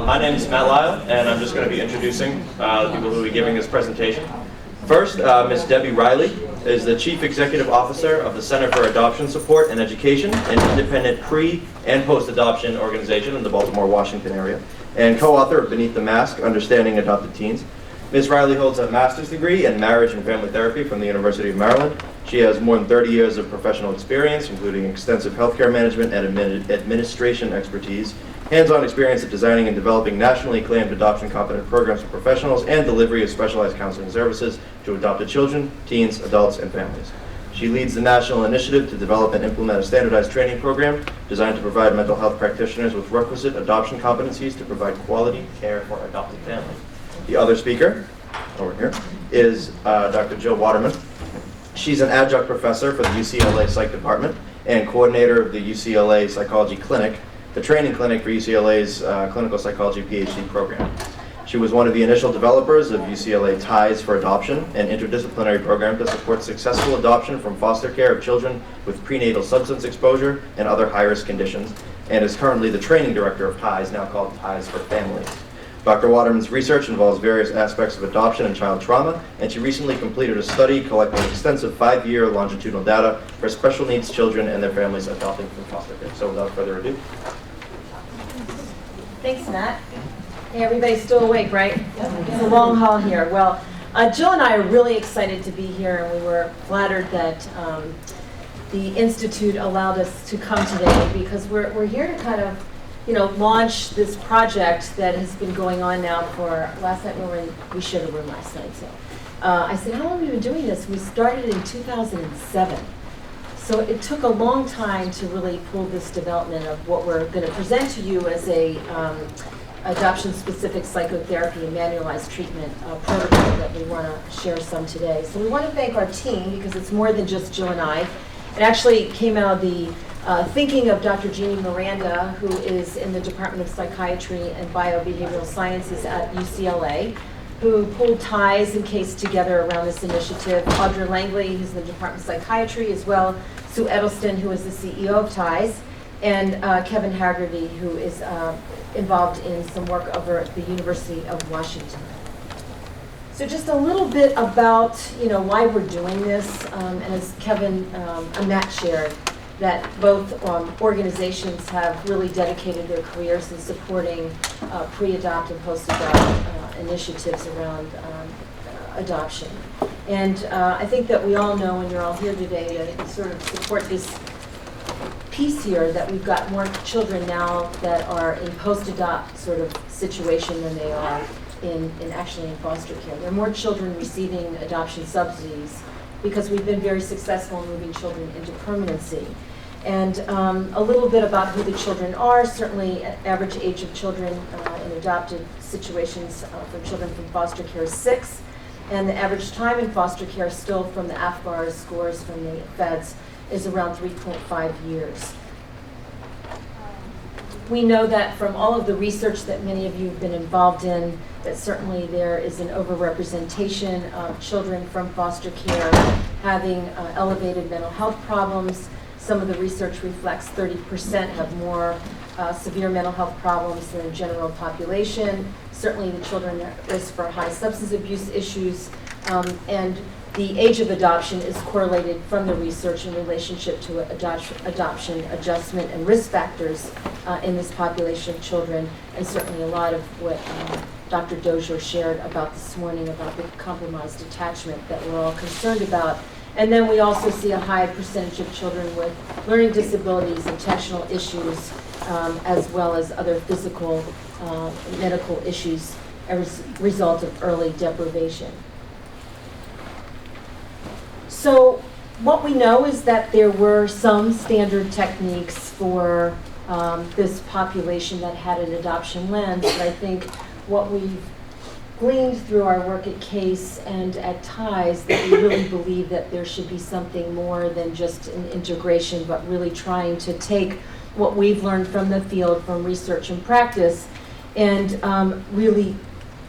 My name is Matt Lyle, and I'm just going to be introducing the people who will be giving this presentation. First, Ms. Debbie Riley is the Chief Executive Officer of the Center for Adoption Support and Education, an independent pre- and post-adoption organization in the Baltimore, Washington area, and co-author of Beneath the Mask, Understanding Adopted Teens. Ms. Riley holds a master's degree in marriage and family therapy from the University of Maryland. She has more than 30 years of professional experience, including extensive healthcare management and administration expertise, hands-on experience at designing and developing nationally acclaimed adoption competent programs for professionals, and delivery of specialized counseling services to adopted children, teens, adults, and families. She leads the national initiative to develop and implement a standardized training program designed to provide mental health practitioners with requisite adoption competencies to provide quality care for adopted families. The other speaker, over here, is Dr. Jill Waterman. She's an adjunct professor for the UCLA Psych Department and coordinator of the UCLA Psychology Clinic, the training clinic for UCLA's clinical psychology PhD program. She was one of the initial developers of UCLA Ties for Adoption, an interdisciplinary program to support successful adoption from foster care of children with prenatal substance exposure and other high-risk conditions, and is currently the training director of Ties, now called Ties for Families. Dr. Waterman's research involves various aspects of adoption and child trauma, and she recently completed a study collecting extensive 5-year longitudinal data for special needs children and their families adopting from foster care. So without further ado. Thanks, Matt. Hey, everybody's still awake, right? It's a long haul here. Well, Jill and I are really excited to be here, and we were flattered that the Institute allowed us to come today because we're here to kind of launch this project that has been going on now for, last night we shared a room last night, so. I said, how long have we been doing this? We started in 2007. So it took a long time to really pull this development of what we're going to present to you as a adoption-specific psychotherapy and manualized treatment protocol that we want to share some today. So we want to thank our team because it's more than just Jill and I. It actually came out of the thinking of Dr. Jeannie Miranda, who is in the Department of Psychiatry and Biobehavioral Sciences at UCLA, who pulled Ties and CASE together around this initiative. Audra Langley, who's in the Department of Psychiatry as well, Sue Edelston, who is the CEO of Ties, and Kevin Haggerty, who is involved in some work over at the University of Washington. So just a little bit about why we're doing this, and as Kevin and Matt shared, that both organizations have really dedicated their careers in supporting pre-adoptive, post-adoptive initiatives around adoption. And I think that we all know, and you're all here today, to sort of support this piece here, that we've got more children now that are in post-adopt sort of situation than they are actually in foster care. There are more children receiving adoption subsidies because we've been very successful in moving children into permanency. And a little bit about who the children are. Certainly, average age of children in adopted situations for children from foster care is 6. And the average time in foster care, still from the AFBAR scores from the feds, is around 3.5 years. We know that from all of the research that many of you have been involved in, that certainly there is an overrepresentation of children from foster care having elevated mental health problems. Some of the research reflects 30% have more severe mental health problems than the general population. Certainly the children are at risk for high substance abuse issues, and the age of adoption is correlated from the research in relationship to adoption adjustment and risk factors in this population of children, and certainly a lot of what Dr. Dozier shared about this morning about the compromised attachment that we're all concerned about. And then we also see a high percentage of children with learning disabilities, attentional issues, as well as other physical, medical issues as a result of early deprivation. So what we know is that there were some standard techniques for this population that had an adoption lens, but I think what we've gleaned through our work at CASE and at Ties, that we really believe that there should be something more than just an integration, but really trying to take what we've learned from the field, from research and practice, and really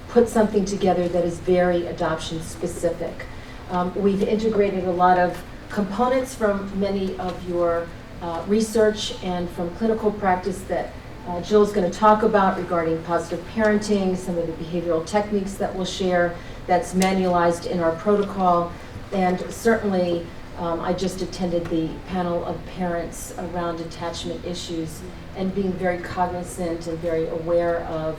put something together that is very adoption specific. We've integrated a lot of components from many of your research and from clinical practice that Jill's going to talk about regarding positive parenting, some of the behavioral techniques that we'll share that's manualized in our protocol. And certainly, I just attended the panel of parents around attachment issues and being very cognizant and very aware of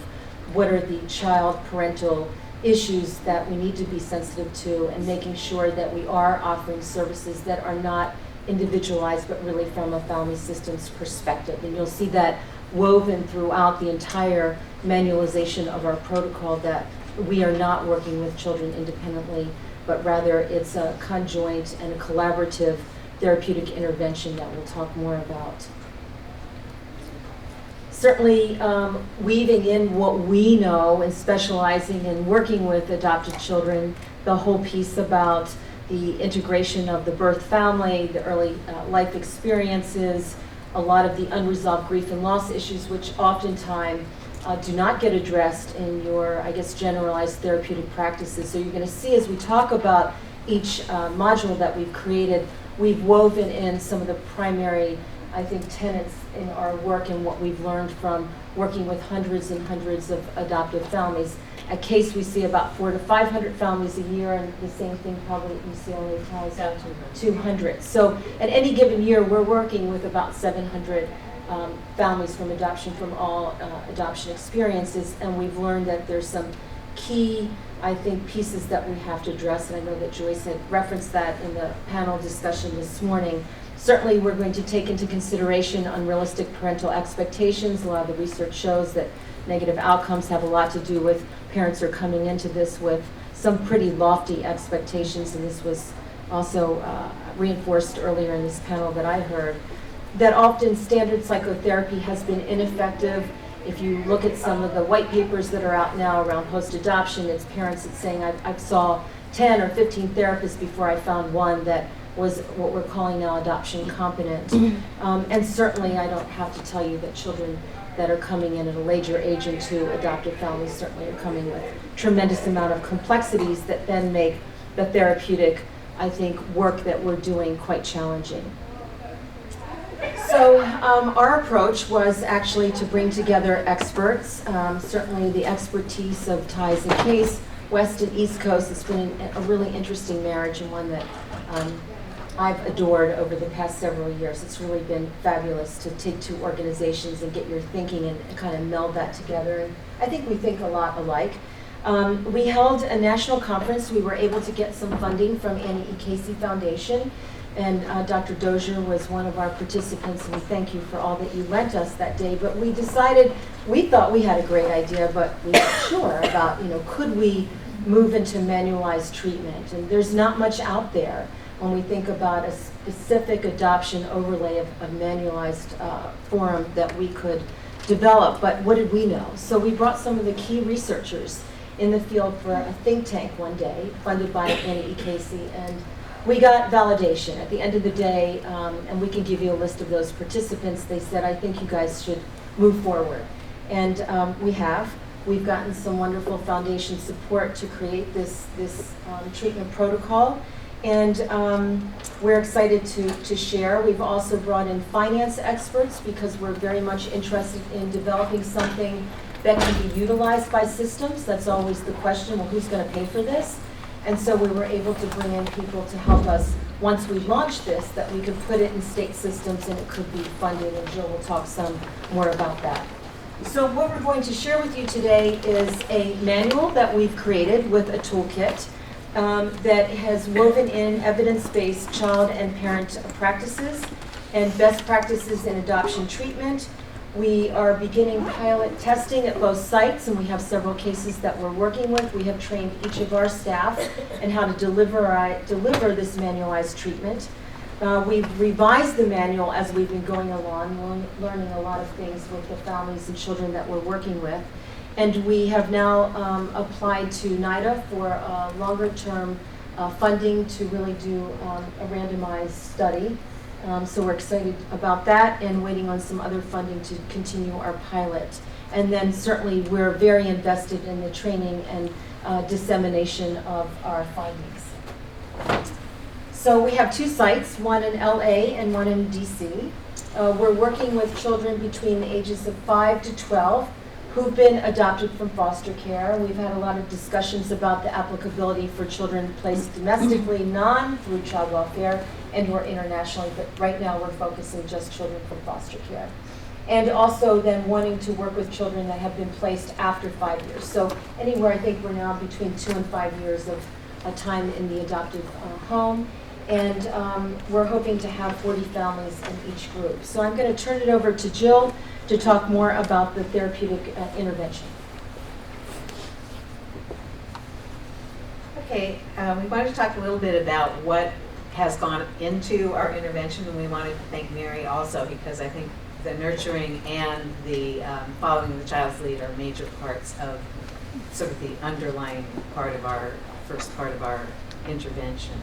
what are the child-parental issues that we need to be sensitive to, and making sure that we are offering services that are not individualized but really from a family systems perspective. And you'll see that woven throughout the entire manualization of our protocol, that we are not working with children independently, but rather it's a conjoint and a collaborative therapeutic intervention that we'll talk more about. Certainly weaving in what we know and specializing in working with adopted children, the whole piece about the integration of the birth family, the early life experiences, a lot of the unresolved grief and loss issues, which oftentimes do not get addressed in your, I guess, generalized therapeutic practices. So you're going to see as we talk about each module that we've created, we've woven in some of the primary, I think, tenets in our work and what we've learned from working with hundreds and hundreds of adoptive families. At CASE, we see about 400 to 500 families a year, and the same thing probably at UCLA tells 200. So at any given year, we're working with about 700 families from adoption, from all adoption experiences, and we've learned that there's some key, I think, pieces that we have to address, and I know that Joyce had referenced that in the panel discussion this morning. Certainly, we're going to take into consideration unrealistic parental expectations. A lot of the research shows that negative outcomes have a lot to do with parents are coming into this with some pretty lofty expectations, and this was also reinforced earlier in this panel that I heard, that often standard psychotherapy has been ineffective. If you look at some of the white papers that are out now around post-adoption, it's parents that's saying, I saw 10 or 15 therapists before I found one that was what we're calling now adoption competent. And certainly I don't have to tell you that children that are coming in at a later age into adoptive families certainly are coming with tremendous amount of complexities that then make the therapeutic, I think, work that we're doing quite challenging. So our approach was actually to bring together experts, certainly the expertise of Ties and Case, West and East Coast. It's been a really interesting marriage, and one that I've adored over the past several years. It's really been fabulous to take two organizations and get your thinking and kind of meld that together. And I think we think a lot alike. We held a national conference. We were able to get some funding from Annie E. Casey Foundation, and Dr. Dozier was one of our participants, and we thank you for all that you lent us that day. But we decided, we thought we had a great idea, but we weren't sure about, could we move into manualized treatment? And there's not much out there when we think about a specific adoption overlay of manualized forum that we could develop. But what did we know? So we brought some of the key researchers in the field for a think tank one day, funded by Annie E. Casey, and we got validation. At the end of the day, and we can give you a list of those participants, they said, I think you guys should move forward. And we have. We've gotten some wonderful foundation support to create this treatment protocol. And we're excited to share. We've also brought in finance experts because we're very much interested in developing something that can be utilized by systems. That's always the question, well, who's going to pay for this? And so we were able to bring in people to help us, once we launched this, that we could put it in state systems and it could be funded, and Jill will talk some more about that. So what we're going to share with you today is a manual that we've created with a toolkit that has woven in evidence-based child and parent practices and best practices in adoption treatment. We are beginning pilot testing at both sites, and we have several cases that we're working with. We have trained each of our staff in how to deliver this manualized treatment. We've revised the manual as we've been going along, learning a lot of things with the families and children that we're working with. And we have now applied to NIDA for longer-term funding to really do a randomized study. So we're excited about that and waiting on some other funding to continue our pilot. And then certainly we're very invested in the training and dissemination of our findings. So we have two sites, one in LA and one in DC. We're working with children between the ages of 5 to 12 who've been adopted from foster care. We've had a lot of discussions about the applicability for children placed domestically, through child welfare, and or internationally, but right now we're focusing just children from foster care. And also then wanting to work with children that have been placed after 5 years. So anywhere, I think we're now between 2 and 5 years of time in the adoptive home. And we're hoping to have 40 families in each group. So I'm going to turn it over to Jill to talk more about the therapeutic intervention. Okay, we wanted to talk a little bit about what has gone into our intervention, and we wanted to thank Mary also, because I think the nurturing and the following the child's lead are major parts of sort of the underlying part of our first part of our intervention.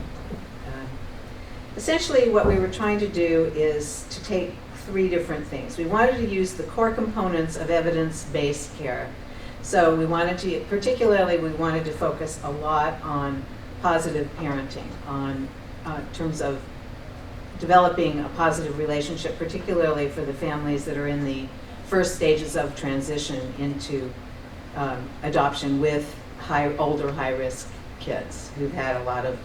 Essentially, what we were trying to do is to take 3 different things. We wanted to use the core components of evidence-based care. So we wanted to, particularly, we wanted to focus a lot on positive parenting, on terms of developing a positive relationship, particularly for the families that are in the first stages of transition into adoption with older high-risk kids who've had a lot of,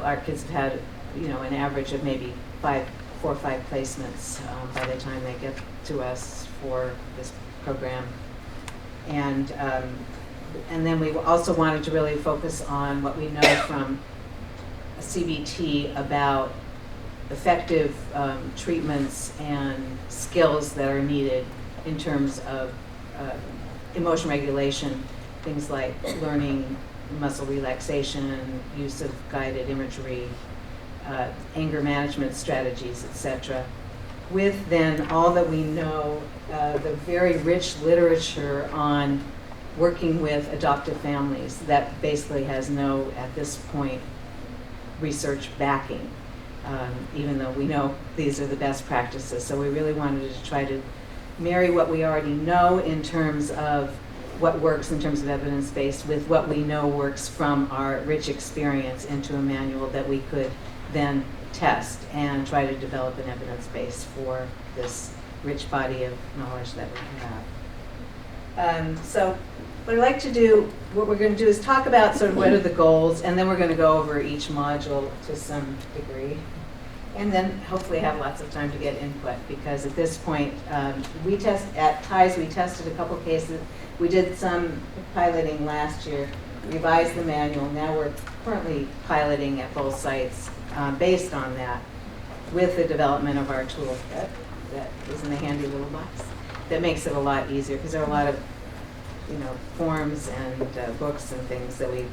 our kids have had, an average of maybe 4 or 5 placements by the time they get to us for this program. And then we also wanted to really focus on what we know from CBT about effective treatments and skills that are needed in terms of emotion regulation, things like learning muscle relaxation, use of guided imagery, anger management strategies, etc. With then all that we know, the very rich literature on working with adoptive families that basically has no, at this point, research backing, even though we know these are the best practices. So we really wanted to try to marry what we already know in terms of what works in terms of evidence-based with what we know works from our rich experience into a manual that we could then test and try to develop an evidence base for this rich body of knowledge that we have. So what I'd like to do, what we're going to do is talk about sort of what are the goals, and then we're going to go over each module to some degree. And then hopefully have lots of time to get input, because at this point, we test at TIES, we tested a couple cases. We did some piloting last year, revised the manual. Now we're currently piloting at both sites based on that, with the development of our toolkit that is in the handy little box. That makes it a lot easier, because there are a lot of forms and books and things that we've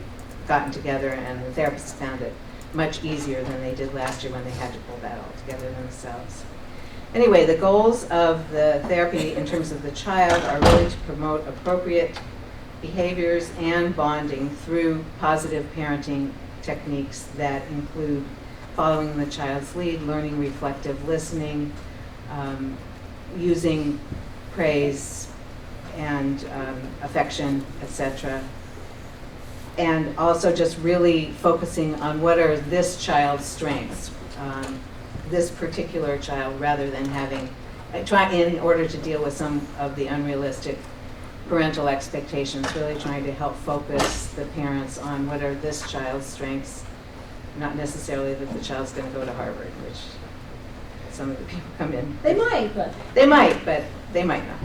gotten together, and the therapists found it much easier than they did last year when they had to pull that all together themselves. Anyway, the goals of the therapy in terms of the child are really to promote appropriate behaviors and bonding through positive parenting techniques that include following the child's lead, learning reflective listening, using praise and affection, etc. And also just really focusing on what are this child's strengths, this particular child, rather than having, in order to deal with some of the unrealistic parental expectations, really trying to help focus the parents on what are this child's strengths, not necessarily that the child's going to go to Harvard, which some of the people come in. They might, but. They might, but they might not.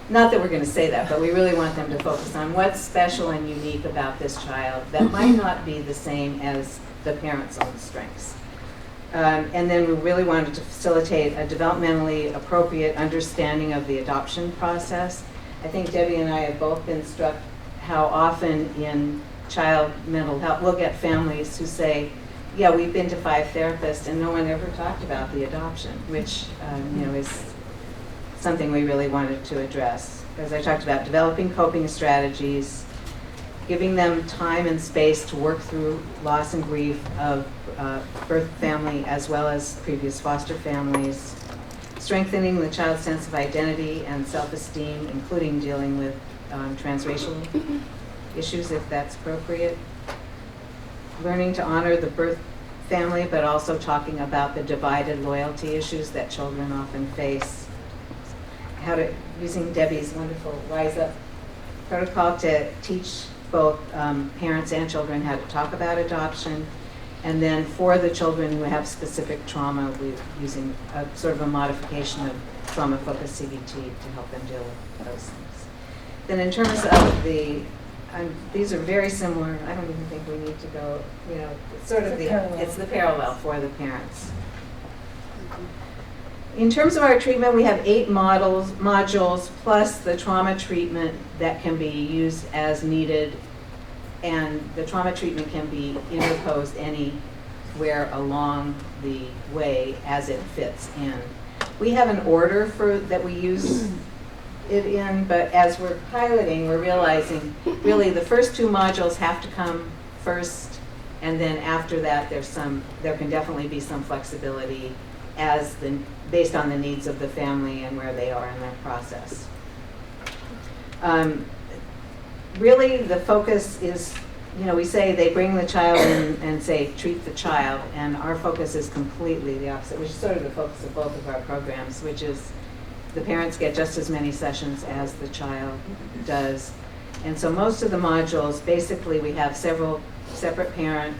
Not that we're going to say that, but we really want them to focus on what's special and unique about this child that might not be the same as the parents' own strengths. And then we really wanted to facilitate a developmentally appropriate understanding of the adoption process. I think Debbie and I have both been struck how often in child mental health we'll get families who say, yeah, we've been to 5 therapists and no one ever talked about the adoption, which is something we really wanted to address. As I talked about, developing coping strategies, giving them time and space to work through loss and grief of birth family as well as previous foster families, strengthening the child's sense of identity and self-esteem, including dealing with transracial issues if that's appropriate, learning to honor the birth family, but also talking about the divided loyalty issues that children often face. Using Debbie's wonderful Rise Up protocol to teach both parents and children how to talk about adoption. And then for the children who have specific trauma, we're using a sort of a modification of trauma-focused CBT to help them deal with those things. Then in terms of these are very similar. I don't even think we need to go, it's sort of it's the parallel for the parents. In terms of our treatment, we have 8 modules plus the trauma treatment that can be used as needed, and the trauma treatment can be interposed anywhere along the way as it fits in. We have an order that we use it in, but as we're piloting, we're realizing really the first 2 modules have to come first, and then after that there can definitely be some flexibility based on the needs of the family and where they are in their process. Really the focus is, we say they bring the child in and say treat the child, and our focus is completely the opposite, which is sort of the focus of both of our programs, which is the parents get just as many sessions as the child does. And so most of the modules, basically we have several separate parent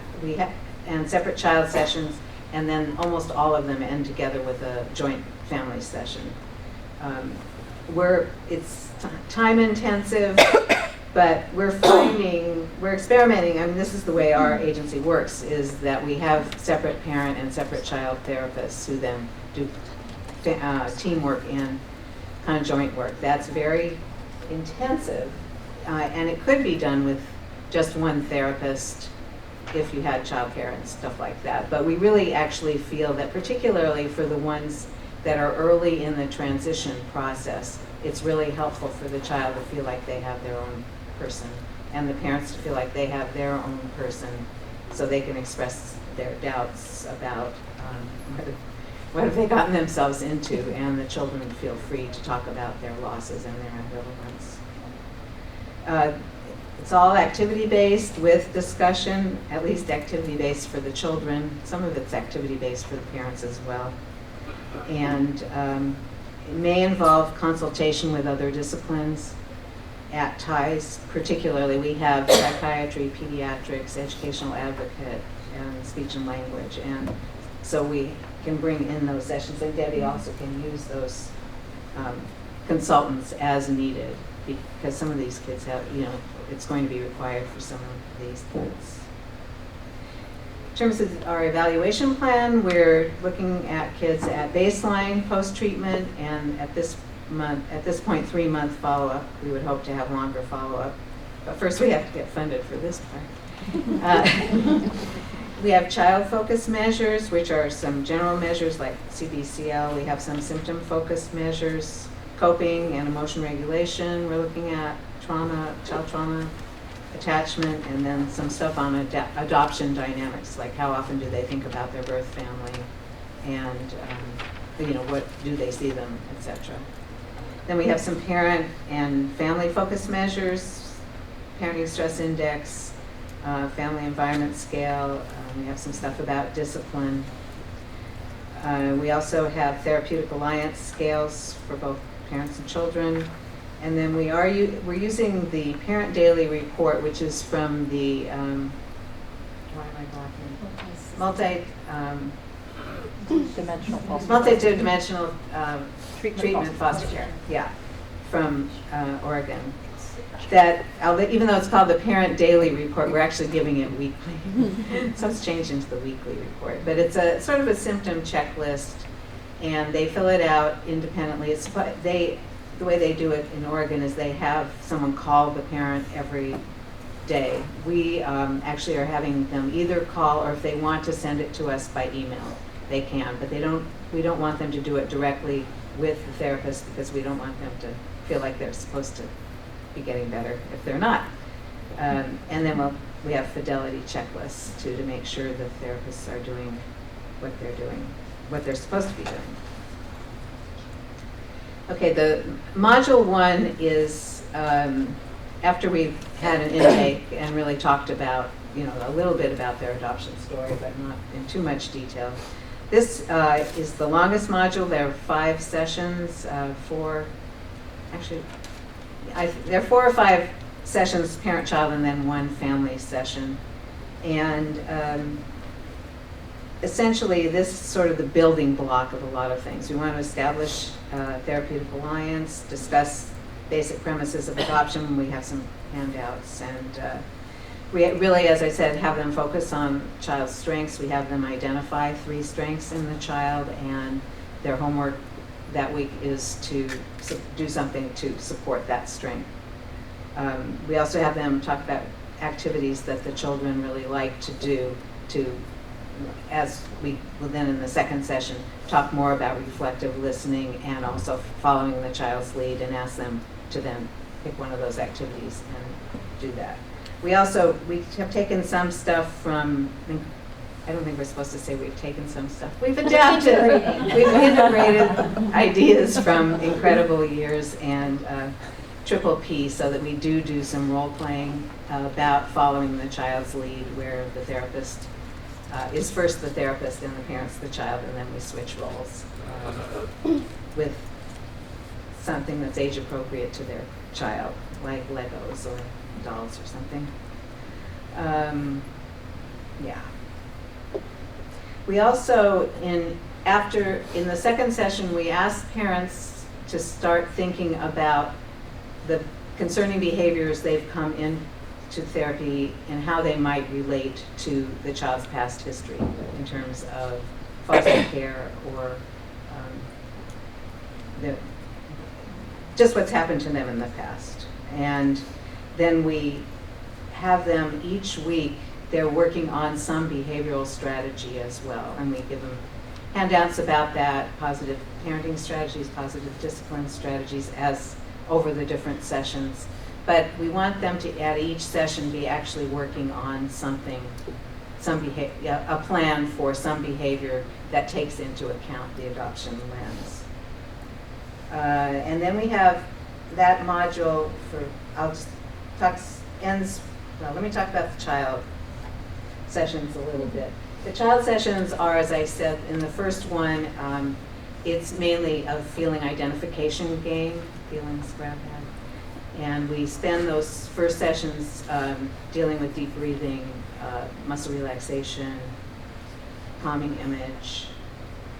and separate child sessions, and then almost all of them end together with a joint family session. It's time intensive, but we're experimenting. I mean, this is the way our agency works, is that we have separate parent and separate child therapists who then do teamwork and conjoint work. That's very intensive, and it could be done with just one therapist if you had childcare and stuff like that. But we really actually feel that particularly for the ones that are early in the transition process, it's really helpful for the child to feel like they have their own person, and the parents to feel like they have their own person, so they can express their doubts about what have they gotten themselves into, and the children feel free to talk about their losses and their ambivalence. It's all activity-based with discussion, at least activity-based for the children. Some of it's activity-based for the parents as well. And it may involve consultation with other disciplines at TIES. Particularly, we have psychiatry, pediatrics, educational advocate, and speech and language. And so we can bring in those sessions, and Debbie also can use those consultants as needed, because some of these kids have, it's going to be required for some of these kids. In terms of our evaluation plan, we're looking at kids at baseline, post-treatment, and at this point, 3-month follow-up. We would hope to have longer follow-up, but first we have to get funded for this part. We have child-focused measures, which are some general measures like CBCL. We have some symptom-focused measures, coping and emotion regulation. We're looking at trauma, child trauma, attachment, and then some stuff on adoption dynamics, like how often do they think about their birth family, and what do they see them, etc. Then we have some parent and family-focused measures, parenting stress index, family environment scale. We have some stuff about discipline. We also have therapeutic alliance scales for both parents and children. And then we're using the Parent Daily Report, which is from the multi-dimensional treatment foster care, from Oregon. That even though it's called the Parent Daily Report, we're actually giving it weekly. So it's changed into the weekly report. But it's a sort of a symptom checklist, and they fill it out independently. The way they do it in Oregon is they have someone call the parent every day. We actually are having them either call, or if they want to send it to us by email, they can. But we don't want them to do it directly with the therapist, because we don't want them to feel like they're supposed to be getting better if they're not. And then we have fidelity checklists to make sure the therapists are doing what they're supposed to be doing. Okay, the module 1 is after we've had an intake and really talked about a little bit about their adoption story, but not in too much detail. This is the longest module. There are 5 sessions, there are 4 or 5 sessions, parent-child, and then 1 family session. And essentially, this is sort of the building block of a lot of things. We want to establish therapeutic alliance, discuss basic premises of adoption. We have some handouts, and we really, as I said, have them focus on child's strengths. We have them identify 3 strengths in the child, and their homework that week is to do something to support that strength. We also have them talk about activities that the children really like to do, as we will then in the second session talk more about reflective listening and also following the child's lead, and ask them to then pick one of those activities and do that. We have taken some stuff from, I don't think we're supposed to say we've taken some stuff. We've adapted, we've integrated ideas from Incredible Years and Triple P, so that we do some role playing about following the child's lead, where the therapist is first the therapist and the parent's the child, and then we switch roles with something that's age appropriate to their child, like Legos or dolls or something. Yeah. We also, in the second session, we asked parents to start thinking about the concerning behaviors they've come into therapy and how they might relate to the child's past history in terms of foster care or just what's happened to them in the past. And then we have them each week, they're working on some behavioral strategy as well, and we give them handouts about that, positive parenting strategies, positive discipline strategies, as over the different sessions. But we want them to, at each session, be actually working on something, a plan for some behavior that takes into account the adoption lens. And then we have that module for, let me talk about the child sessions a little bit. The child sessions are, as I said, in the first one, it's mainly a feeling identification game, feelings grab bag. And we spend those first sessions dealing with deep breathing, muscle relaxation, calming image,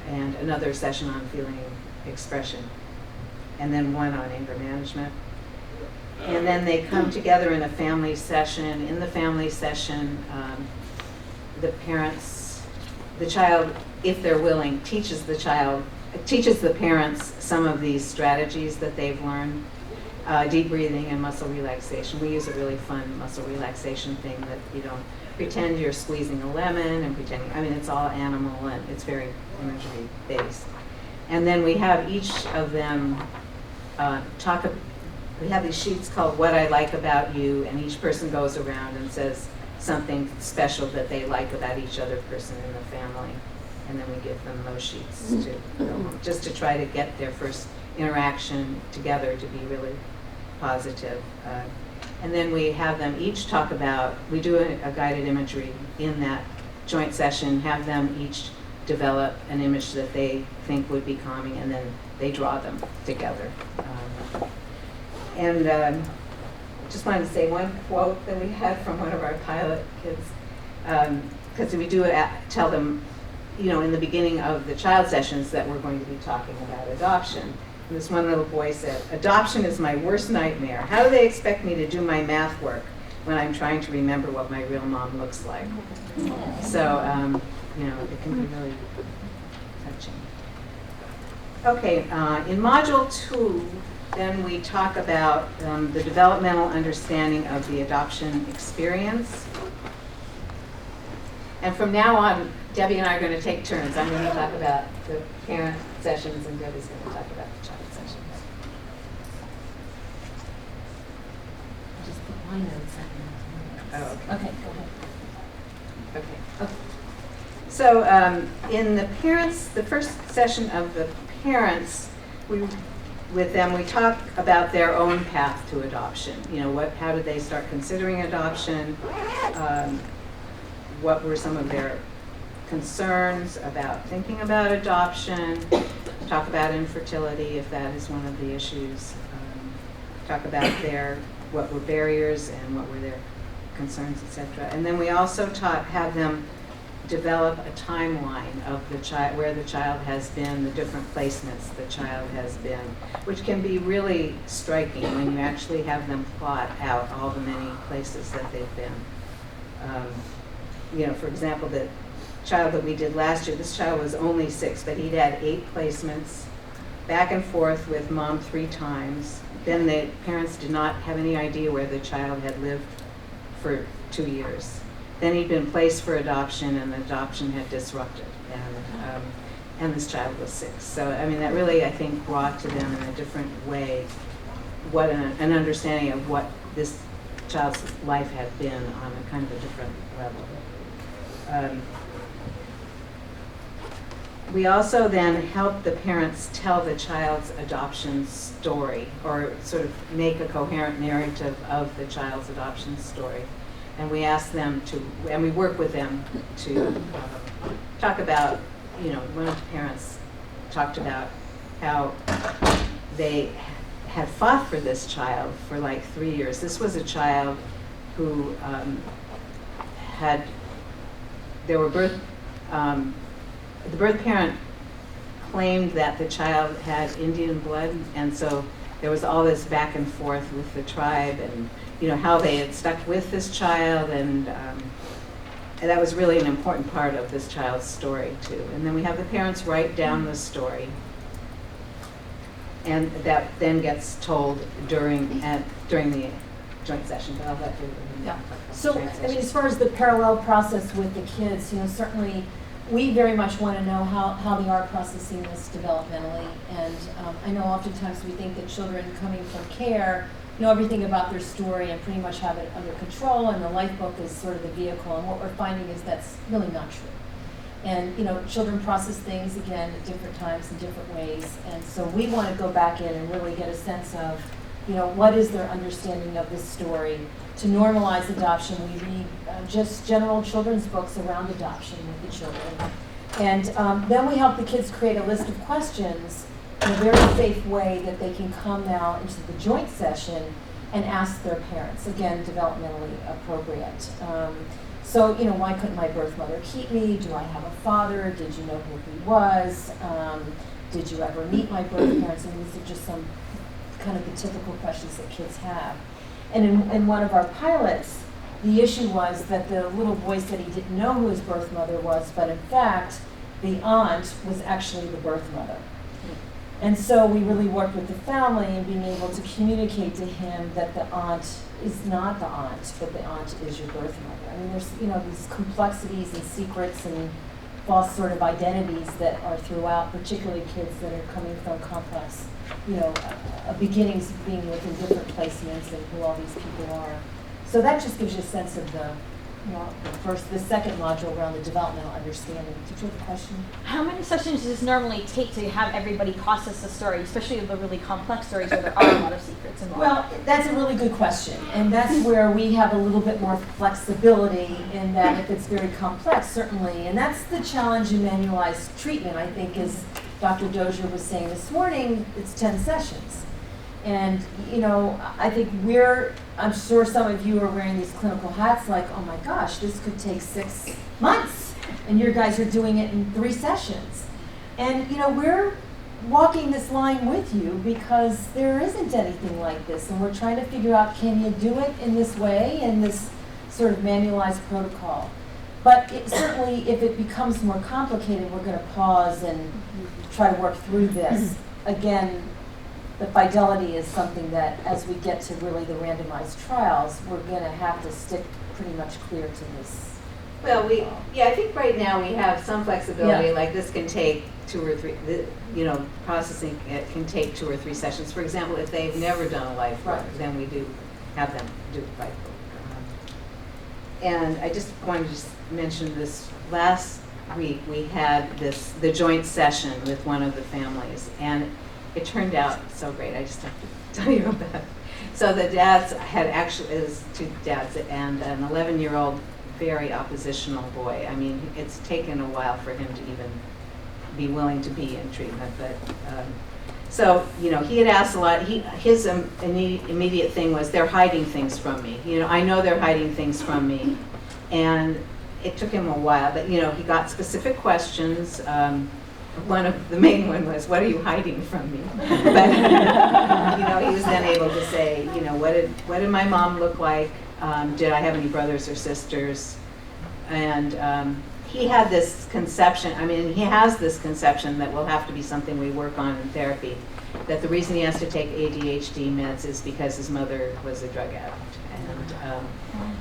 and another session on feeling expression, and then one on anger management. And then they come together in a family session. In the family session, the child, if they're willing, teaches the parents some of these strategies that they've learned, deep breathing and muscle relaxation. We use a really fun muscle relaxation thing that you don't pretend you're squeezing a lemon and it's all animal and it's very imagery based. And then we have each of them we have these sheets called What I Like About You, and each person goes around and says something special that they like about each other person in the family. And then we give them those sheets to go home, just to try to get their first interaction together to be really positive. And then we have them each talk about, we do a guided imagery in that joint session, have them each develop an image that they think would be calming, and then they draw them together. And just wanted to say one quote that we had from one of our pilot kids, because we do tell them, in the beginning of the child sessions that we're going to be talking about adoption. And this one little boy said, "Adoption is my worst nightmare. How do they expect me to do my math work when I'm trying to remember what my real mom looks like?" So, it can be really touching. Okay, in Module 2, then we talk about the developmental understanding of the adoption experience. And from now on, Debbie and I are going to take turns. I'm going to talk about the parent sessions, and Debbie's going to talk about the child sessions. Just put my notes on. Oh, okay. Okay, go ahead. Okay. So in the parents, the first session of the parents, with them, we talk about their own path to adoption. How did they start considering adoption? what were some of their concerns about thinking about adoption, talk about infertility if that is one of the issues, talk about what were barriers and what were their concerns, etc. And then we also have them develop a timeline of the child, where the child has been, the different placements the child has been, which can be really striking when you actually have them plot out all the many places that they've been. For example, the child that we did last year, this child was only 6, but he'd had 8 placements, back and forth with mom 3 times. Then the parents did not have any idea where the child had lived for 2 years. Then he'd been placed for adoption, and adoption had disrupted, and this child was 6. So, I mean, that really, I think, brought to them in a different way what an understanding of what this child's life had been on a kind of a different level. We also then help the parents tell the child's adoption story, or sort of make a coherent narrative of the child's adoption story. And we ask them to, and we work with them to talk about, one of the parents talked about how they had fought for this child for like 3 years. This was a child who the birth parent claimed that the child had Indian blood, and so there was all this back and forth with the tribe, and how they had stuck with this child, and that was really an important part of this child's story too. And then we have the parents write down the story, and that then gets told during the joint session. But I'll let you. Yeah. So, I mean, as far as the parallel process with the kids, certainly we very much want to know how they are processing this developmentally. And I know oftentimes we think that children coming from care know everything about their story and pretty much have it under control, and the life book is sort of the vehicle. And what we're finding is that's really not true. And children process things again at different times in different ways. And so we want to go back in and really get a sense of, what is their understanding of this story. To normalize adoption, we read just general children's books around adoption with the children. And then we help the kids create a list of questions in a very safe way that they can come now into the joint session and ask their parents, again, developmentally appropriate. So, why couldn't my birth mother keep me? Do I have a father? Did you know who he was? Did you ever meet my birth parents? I mean, these are just some kind of the typical questions that kids have. And in one of our pilots, the issue was that the little boy said he didn't know who his birth mother was, but in fact, the aunt was actually the birth mother. And so we really worked with the family in being able to communicate to him that the aunt is not the aunt, but the aunt is your birth mother. I mean, there's these complexities and secrets and false sort of identities that are throughout, particularly kids that are coming from complex, beginnings of being within different placements and who all these people are. So that just gives you a sense of the second module around the developmental understanding. Did you have a question? How many sessions does this normally take to have everybody process the story, especially the really complex stories where there are a lot of secrets involved? Well, that's a really good question, and that's where we have a little bit more flexibility in that if it's very complex, certainly, and that's the challenge in manualized treatment, I think, is Dr. Dozier was saying this morning, it's 10 sessions. And, I think I'm sure some of you are wearing these clinical hats like, oh my gosh, this could take 6 months. And your guys are doing it in 3 sessions. And, we're walking this line with you because there isn't anything like this. And we're trying to figure out, can you do it in this way, in this sort of manualized protocol? But certainly, if it becomes more complicated, we're going to pause and try to work through this. Again, the fidelity is something that, as we get to really the randomized trials, we're going to have to stick pretty much clear to this. Well, I think right now we have some flexibility. Yeah. Like this can take 2 or 3. Processing it can take 2 or 3 sessions. For example, if they've never done a life book, then we do have them do a life book. And I just wanted to mention this. Last week we had the joint session with one of the families, and it turned out so great. I just have to tell you about it. So the dads had it was 2 dads and an 11-year-old very oppositional boy. I mean, it's taken a while for him to even be willing to be in treatment, but so, you know, he had asked a lot. His immediate thing was, they're hiding things from me. You know, I know they're hiding things from me. And it took him a while, but, you know, he got specific questions. One of the main one was, what are you hiding from me? But, you know, he was then able to say, you know, what did my mom look like? Did I have any brothers or sisters? And he had this conception, I mean, he has this conception that will have to be something we work on in therapy, that the reason he has to take ADHD meds is because his mother was a drug addict. And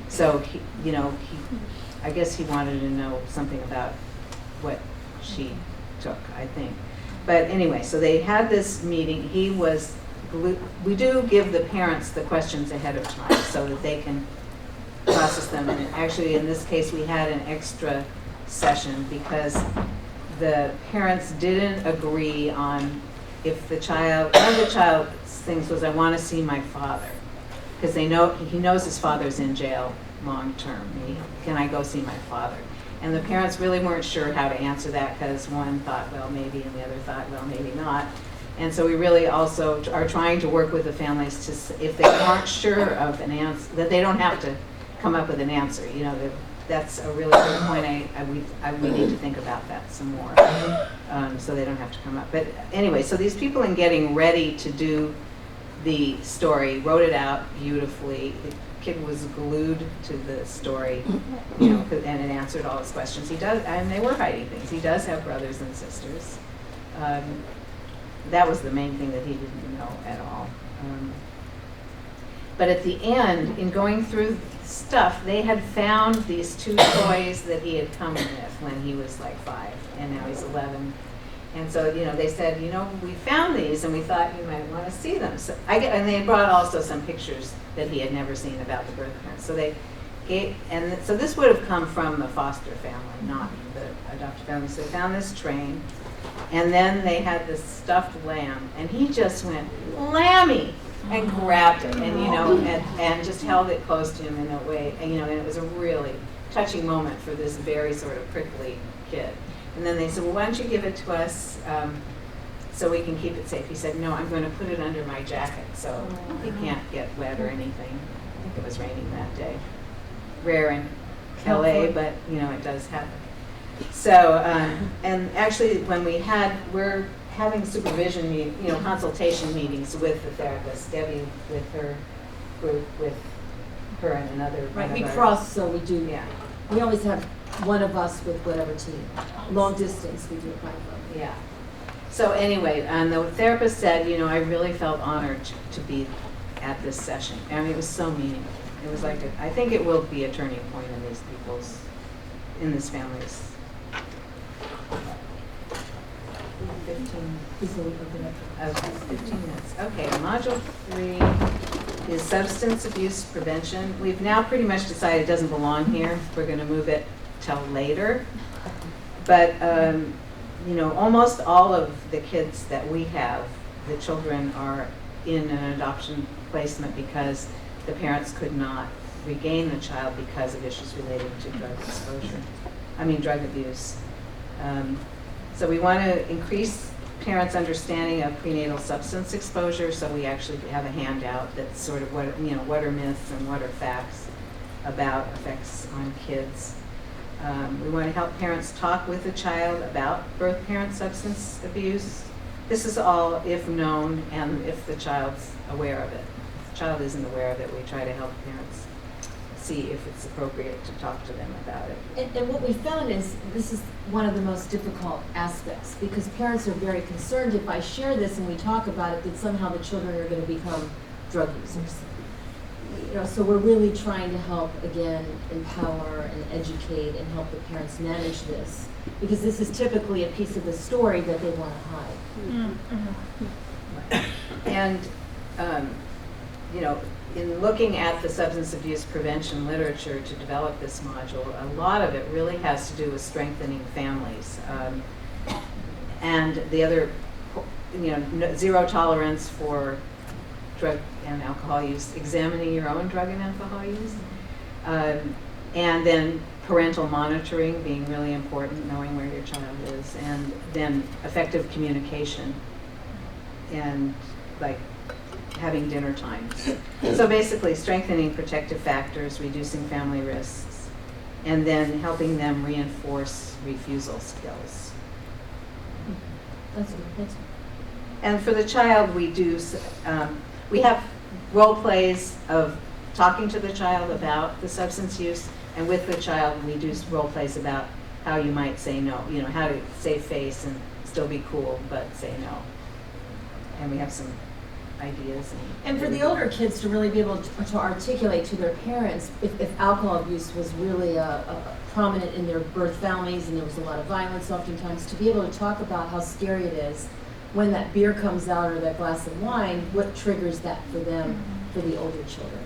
so, you know, I guess he wanted to know something about what she took, I think. But anyway, so they had this meeting. We do give the parents the questions ahead of time so that they can process them. And actually, in this case, we had an extra session because the parents didn't agree on if the child, one of the child's things was, I want to see my father. Because he knows his father's in jail long term. Can I go see my father? And the parents really weren't sure how to answer that because one thought, well, maybe, and the other thought, well, maybe not. And so we really also are trying to work with the families to, if they aren't sure of an answer, that they don't have to come up with an answer. You know, that's a really good point. We need to think about that some more, so they don't have to come up. But anyway, so these people in getting ready to do the story wrote it out beautifully. The kid was glued to the story, you know, and it answered all his questions. He does, and they were hiding things. He does have brothers and sisters. That was the main thing that he didn't know at all. But at the end, in going through stuff, they had found these 2 toys that he had come with when he was like 5, and now he's 11. And so, you know, they said, you know, we found these and we thought you might want to see them. So and they brought also some pictures that he had never seen about the birth parents. So they gave, and so this would have come from the foster family, not the adoptive family. So they found this train, and then they had this stuffed lamb, and he just went, Lammy! And grabbed it, and, you know, and just held it close to him in a way, and, you know, and it was a really touching moment for this very sort of prickly kid. And then they said, well, why don't you give it to us so we can keep it safe? He said, no, I'm going to put it under my jacket so he can't get wet or anything. I think it was raining that day. Rare in LA, but, you know, it does happen. So, and actually when we're having supervision, you know, consultation meetings with the therapist, Debbie with her group, with her and another. Right, we cross, so we do. Yeah. We always have one of us with whatever team. Long distance, we do it by phone. Yeah. So anyway, and the therapist said, you know, I really felt honored to be at this session. I mean, it was so meaningful. It was like, I think it will be a turning point in this family's 15 minutes. Okay, module 3 is substance abuse prevention. We've now pretty much decided it doesn't belong here. We're going to move it till later. But, you know, almost all of the kids that we have, the children are in an adoption placement because the parents could not regain the child because of issues related to drug abuse. So we want to increase parents' understanding of prenatal substance exposure, so we actually have a handout that's sort of what are myths and what are facts about effects on kids. We want to help parents talk with the child about birth parent substance abuse. This is all if known and if the child's aware of it. If the child isn't aware of it, we try to help parents see if it's appropriate to talk to them about it. And what we found is this is one of the most difficult aspects because parents are very concerned if I share this and we talk about it that somehow the children are going to become drug users. You know, so we're really trying to help, again, empower and educate and help the parents manage this because this is typically a piece of the story that they want to hide. And, you know, in looking at the substance abuse prevention literature to develop this module, a lot of it really has to do with strengthening families. And the other, you know, zero tolerance for drug and alcohol use, examining your own drug and alcohol use. And then parental monitoring being really important, knowing where your child is, and then effective communication, and like having dinner times. So basically strengthening protective factors, reducing family risks, and then helping them reinforce refusal skills. That's good. And for the child, we do, we have role plays of talking to the child about the substance use, and with the child, we do role plays about how you might say no, you know, how to save face and still be cool, but say no. And we have some ideas. And for the older kids to really be able to articulate to their parents if alcohol abuse was really prominent in their birth families and there was a lot of violence oftentimes, to be able to talk about how scary it is when that beer comes out or that glass of wine, what triggers that for them, for the older children.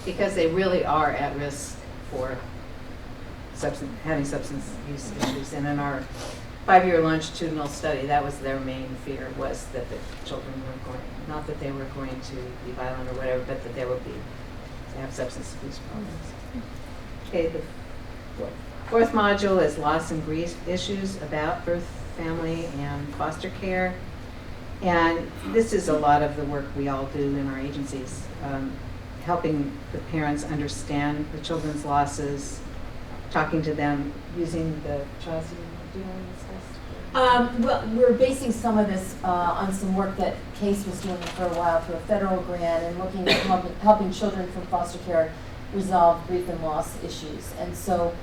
Because they really are at risk for having substance use issues. And in our 5-year longitudinal study, that was their main fear, was that the children were going, not that they were going to be violent or whatever, but that they would have substance abuse problems. Okay, the fourth module is loss and grief issues about birth, family, and foster care. And this is a lot of the work we all do in our agencies, helping the parents understand the children's losses, talking to them, using the trials. Do you want to discuss? Well, we're basing some of this on some work that Case was doing for a while through a federal grant and looking at helping children from foster care resolve grief and loss issues. And so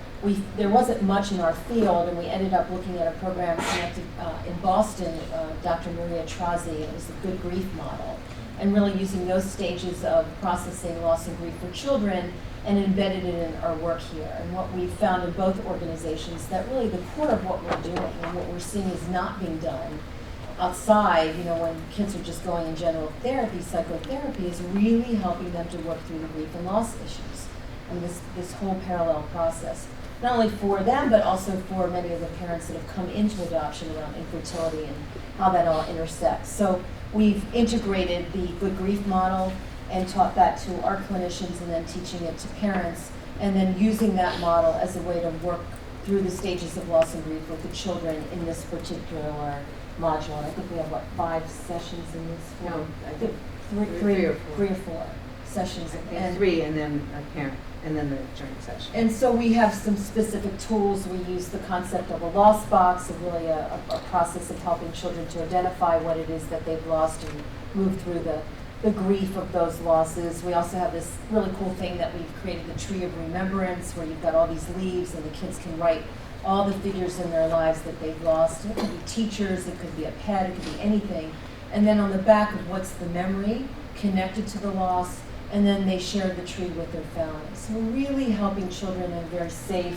there wasn't much in our field, and we ended up looking at a program connected in Boston, Dr. Maria Trazi, and it was the Good Grief Model, and really using those stages of processing loss and grief for children and embedded it in our work here. And what we found in both organizations, that really the core of what we're doing and what we're seeing is not being done outside, you know, when kids are just going in general therapy, psychotherapy is really helping them to work through the grief and loss issues. And this whole parallel process, not only for them, but also for many of the parents that have come into adoption around infertility and how that all intersects. So we've integrated the Good Grief Model and taught that to our clinicians and then teaching it to parents, and then using that model as a way to work through the stages of loss and grief with the children in this particular module. And I think we have, 5 sessions in this? No, I think three or four sessions. And 3, and then a parent, and then the joint session. And so we have some specific tools. We use the concept of a loss box, of really a process of helping children to identify what it is that they've lost and move through the grief of those losses. We also have this really cool thing that we've created, the Tree of Remembrance, where you've got all these leaves and the kids can write all the figures in their lives that they've lost. It could be teachers, it could be a pet, it could be anything. And then on the back of what's the memory connected to the loss, and then they share the tree with their families. So we're really helping children in a very safe,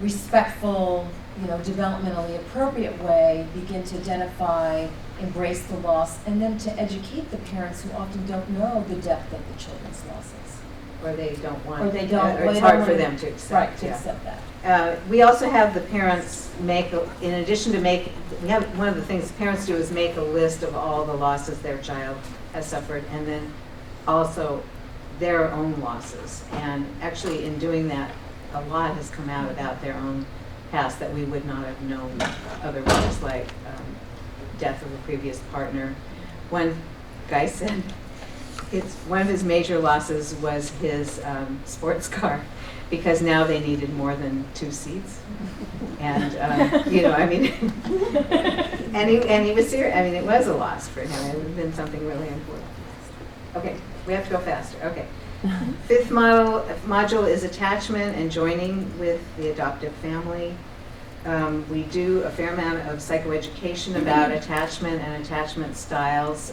respectful, developmentally appropriate way begin to identify, embrace the loss, and then to educate the parents who often don't know the depth of the children's losses. Or they don't want, or they don't, or it's hard for them to accept. Right, to accept that. We also have the parents in addition to we have one of the things parents do is make a list of all the losses their child has suffered, and then also their own losses. And actually in doing that, a lot has come out about their own past that we would not have known otherwise, like death of a previous partner. One guy said one of his major losses was his sports car, because now they needed more than 2 seats. And, and he was serious. I mean, it was a loss for him. It would have been something really important. Okay, we have to go faster. Okay. 5th module is attachment and joining with the adoptive family. We do a fair amount of psychoeducation about attachment and attachment styles,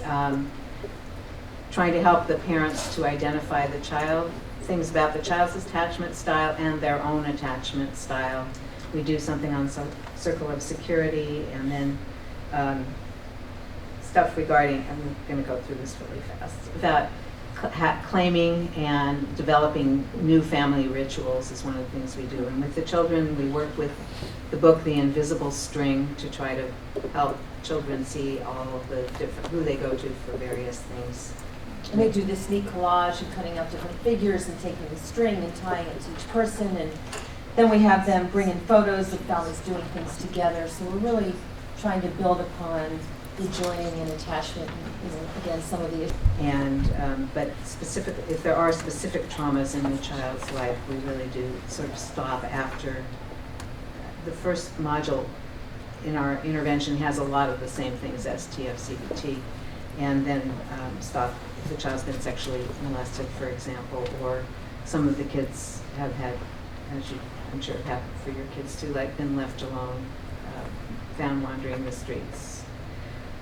trying to help the parents to identify the child, things about the child's attachment style and their own attachment style. We do something on circle of security, and then stuff regarding, I'm going to go through this really fast, about claiming and developing new family rituals is one of the things we do. And with the children, we work with the book, The Invisible String, to try to help children see all of the different, who they go to for various things. And they do this neat collage of cutting out different figures and taking the string and tying it to each person. And then we have them bring in photos of families doing things together. So we're really trying to build upon the joining and attachment, again, some of the. And, but specifically, if there are specific traumas in the child's life, we really do sort of stop after. The first module in our intervention has a lot of the same things as TFCBT, and then stop if the child's been sexually molested, for example, or some of the kids have had, as I'm sure it happened for your kids too, like been left alone, found wandering the streets,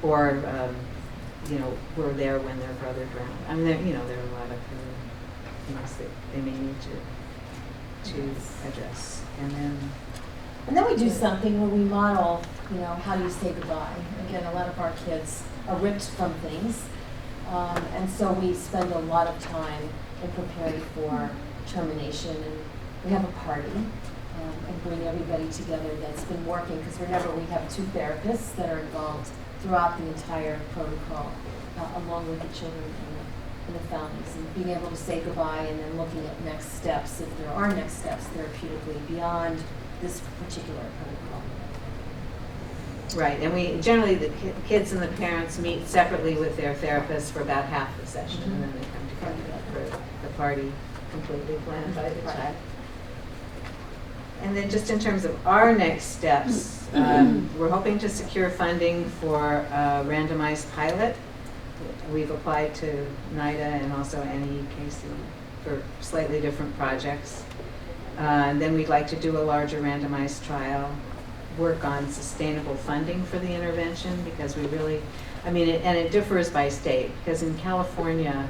or were there when their brother drowned. I mean, there are a lot of things that they may need to address, And then we do something where we model, how do you say goodbye? Again, a lot of our kids are ripped from things, and so we spend a lot of time in preparing for termination, and we have a party and bring everybody together that's been working, because remember, we have 2 therapists that are involved throughout the entire protocol, along with the children and the families, and being able to say goodbye and then looking at next steps, if there are next steps therapeutically beyond this particular protocol. Right, and we generally, the kids and the parents meet separately with their therapists for about half the session, and then they come together for the party completely planned by the child. And then just in terms of our next steps, we're hoping to secure funding for a randomized pilot. We've applied to NIDA and also NEKC for slightly different projects. And then we'd like to do a larger randomized trial, work on sustainable funding for the intervention, because we really, and it differs by state, because in California,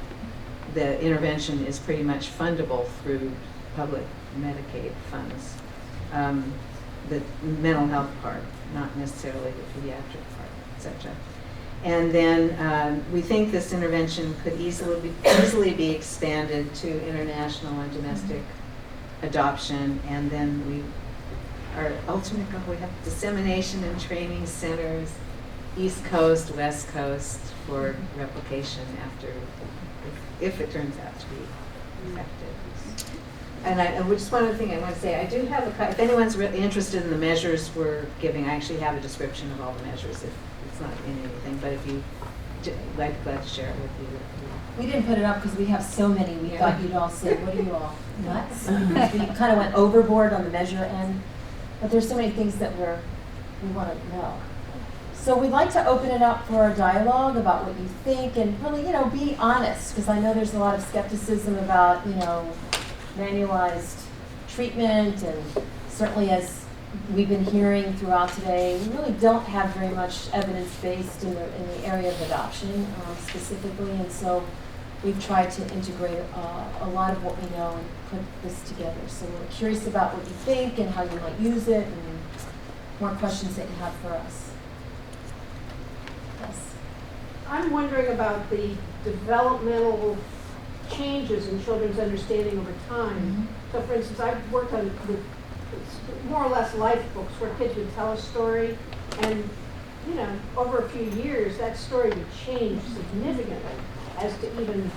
the intervention is pretty much fundable through public Medicaid funds. The mental health part, not necessarily the pediatric part, etc. And then we think this intervention could easily be expanded to international and domestic adoption, and then our ultimate goal, we have dissemination and training centers, East Coast, West Coast, for replication after, if it turns out to be effective. And just one other thing I want to say, I do have if anyone's really interested in the measures we're giving, I actually have a description of all the measures, if it's not in anything, but if you, I'd be glad to share it with you. We didn't put it up because we have so many. We thought you'd all say, what are you all, nuts? We kind of went overboard on the measure end, but there's so many things that we want to know. So we'd like to open it up for a dialogue about what you think, and really, be honest, because I know there's a lot of skepticism about, manualized treatment, and certainly as we've been hearing throughout today, we really don't have very much evidence-based in the area of adoption specifically, and so we've tried to integrate a lot of what we know and put this together. So we're curious about what you think and how you might use it, and more questions that you have for us. Yes. I'm wondering about the developmental changes in children's understanding over time. Mm-hmm. So for instance, I've worked on with more or less life books where kids would tell a story, and over a few years that story would change significantly as to even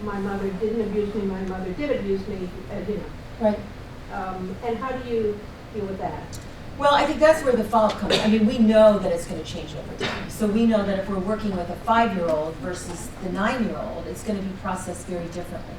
my mother didn't abuse me, my mother did abuse me, Right. And how do you deal with that? Well, I think that's where the follow-up comes. We know that it's going to change over time. So we know that if we're working with a 5-year-old versus the 9-year-old, it's going to be processed very differently.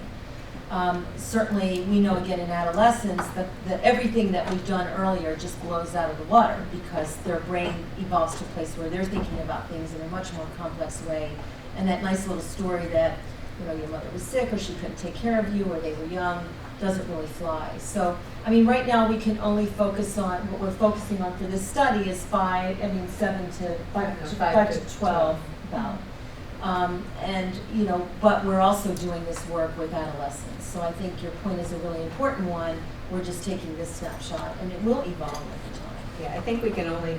Certainly, we know again in adolescence that everything that we've done earlier just blows out of the water, because their brain evolves to a place where they're thinking about things in a much more complex way. And that nice little story that, your mother was sick, or she couldn't take care of you, or they were young, doesn't really fly. So, right now we can only focus on, what we're focusing on for this study is 5 to 12 about. But we're also doing this work with adolescents. So I think your point is a really important one. We're just taking this snapshot, and it will evolve over time. Yeah, I think we can only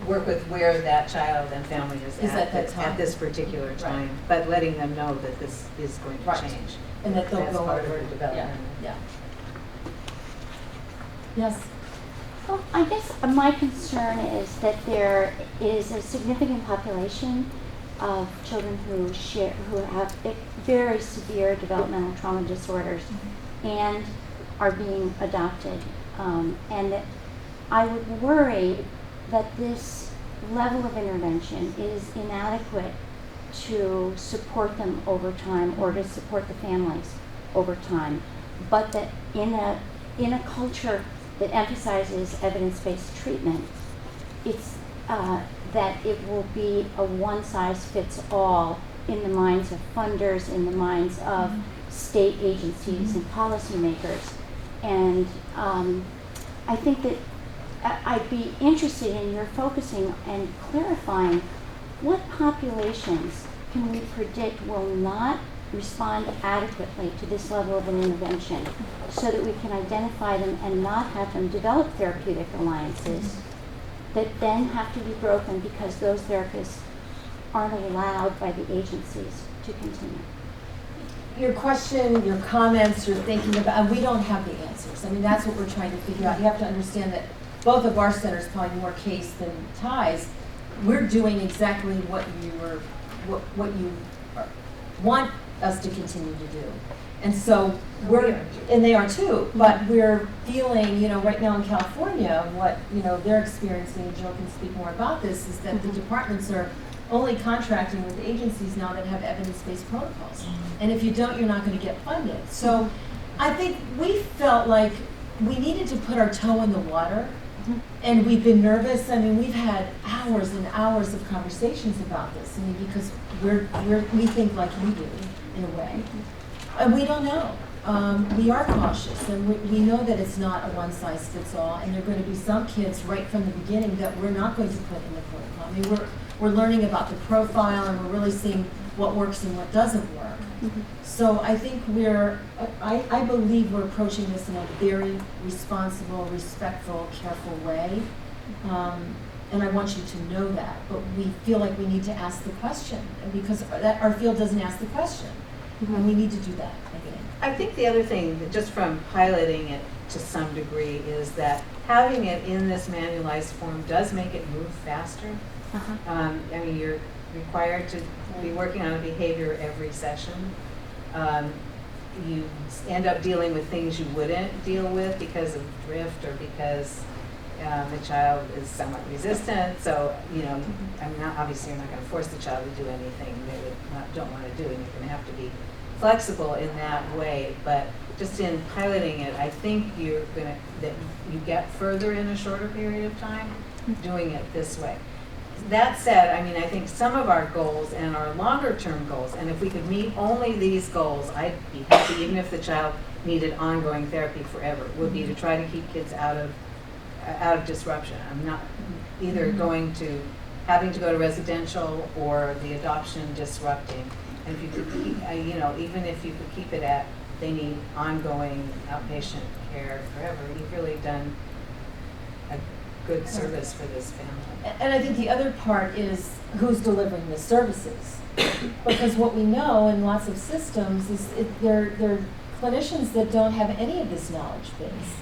work with where that child and family is at that time. At this particular time, Right. but letting them know that this is going to Right. change. And that they'll That's go part of over the it. development. Yeah. Yes. Well, I guess my concern is that there is a significant population of children who have very severe developmental trauma disorders and are being adopted, and that I would worry that this level of intervention is inadequate to support them over time or to support the families over time, but that in a culture that emphasizes evidence-based treatment, it's that it will be a one-size-fits-all in the minds of funders, in the minds of state agencies and policymakers. And I think that I'd be interested in your focusing and clarifying what populations can we predict will not respond adequately to this level of an intervention, so that we can identify them and not have them develop therapeutic alliances that then have to be broken because those therapists aren't allowed by the agencies to continue. Your question, your comments, you're thinking about, and we don't have the answers. I mean, that's what we're trying to figure out. You have to understand that both of our centers, probably more CASE than TIES, we're doing exactly what you want us to continue to do. And so and they are too, but we're feeling, right now in California, what, they're experiencing, and Jill can speak more about this, is that the departments are only contracting with agencies now that have evidence-based protocols. And if you don't, you're not going to get funded. So I think we felt like we needed to put our toe in the water, and we've been nervous. I mean, we've had hours and hours of conversations about this. I mean, because we think like you do, in a way. And we don't know. We are cautious, and we know that it's not a one-size-fits-all, and there are going to be some kids right from the beginning that we're not going to put in the protocol. I mean, we're learning about the profile, and we're really seeing what works and what doesn't work. So I think I believe we're approaching this in a very responsible, respectful, careful way. And I want you to know that. But we feel like we need to ask the question, because our field doesn't ask the question. And we need to do that, I think. I think the other thing, just from piloting it to some degree, is that having it in this manualized form does make it move faster. I mean, you're required to be working on a behavior every session. You end up dealing with things you wouldn't deal with because of drift or because the child is somewhat resistant. So, I mean, obviously you're not going to force the child to do anything they don't want to do, and you're going to have to be flexible in that way. But just in piloting it, I think that you get further in a shorter period of time doing it this way. That said, I mean, I think some of our goals and our longer term goals, and if we could meet only these goals, I'd be happy, even if the child needed ongoing therapy forever, would be to try to keep kids out of disruption. I'm not either going to having to go to residential or the adoption disrupting. And if you could keep, even if you could keep it at, they need ongoing outpatient care forever, you've really done a good service for this family. And I think the other part is who's delivering the services. Because what we know in lots of systems is they're clinicians that don't have any of this knowledge base.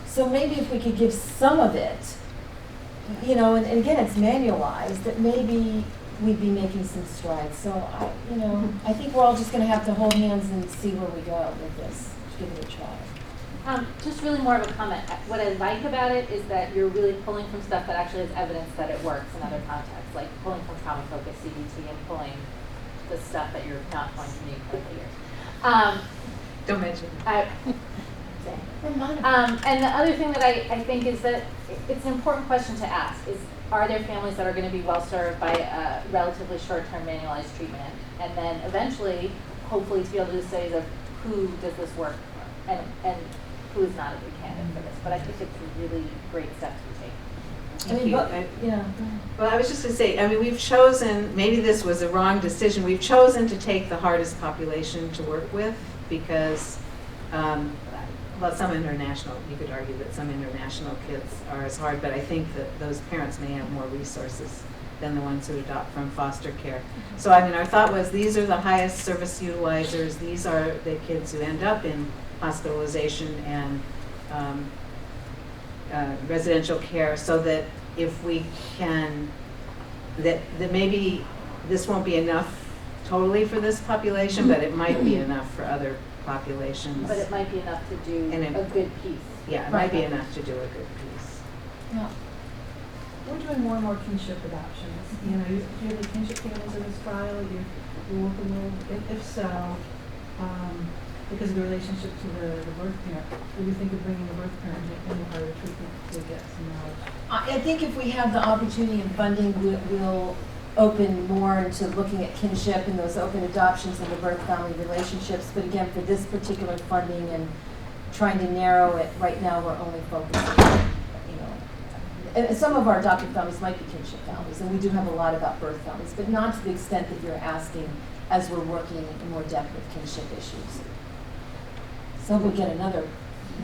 So maybe if we could give some of it, and again, it's manualized, that maybe we'd be making some strides. So I think we're all just going to have to hold hands and see where we go with this. Give it a try. Just really more of a comment. What I like about it is that you're really pulling from stuff that actually has evidence that it works in other contexts, like pulling from trauma-focused CBT and pulling the stuff that you're not going to need clinical years. Don't mention and the other thing that I think is that it's an important question to ask is, are there families that are going to be well served by a relatively short-term manualized treatment? And then eventually, hopefully, to be able to do studies of who does this work for and who is not a good candidate for this. But I think it's a really great step to take. Well, I was just going to say, I mean, we've chosen, maybe this was a wrong decision, we've chosen to take the hardest population to work with because, some international, you could argue that some international kids are as hard, but I think that those parents may have more resources than the ones who adopt from foster care. So, I mean, our thought was these are the highest service utilizers, these are the kids who end up in hospitalization and residential care, so that if we can, that maybe this won't be enough totally for this population, but it might be enough for other populations. But it might be enough to do And it- a good piece. Yeah, it might be enough to do a good piece. Yeah. We're doing more and more kinship adoptions. You know, do you have any kinship families in this trial you're working with? If so, because of the relationship to the birth parent, do you think of bringing the birth parent into part of treatment to get some knowledge? I think if we have the opportunity and funding, we'll open more into looking at kinship and those open adoptions and the birth-family relationships. But again, for this particular funding and trying to narrow it, right now we're only focusing, and some of our adopted families might be kinship families, and we do have a lot about birth families, but not to the extent that you're asking as we're working in more depth with kinship issues. So we'll get another.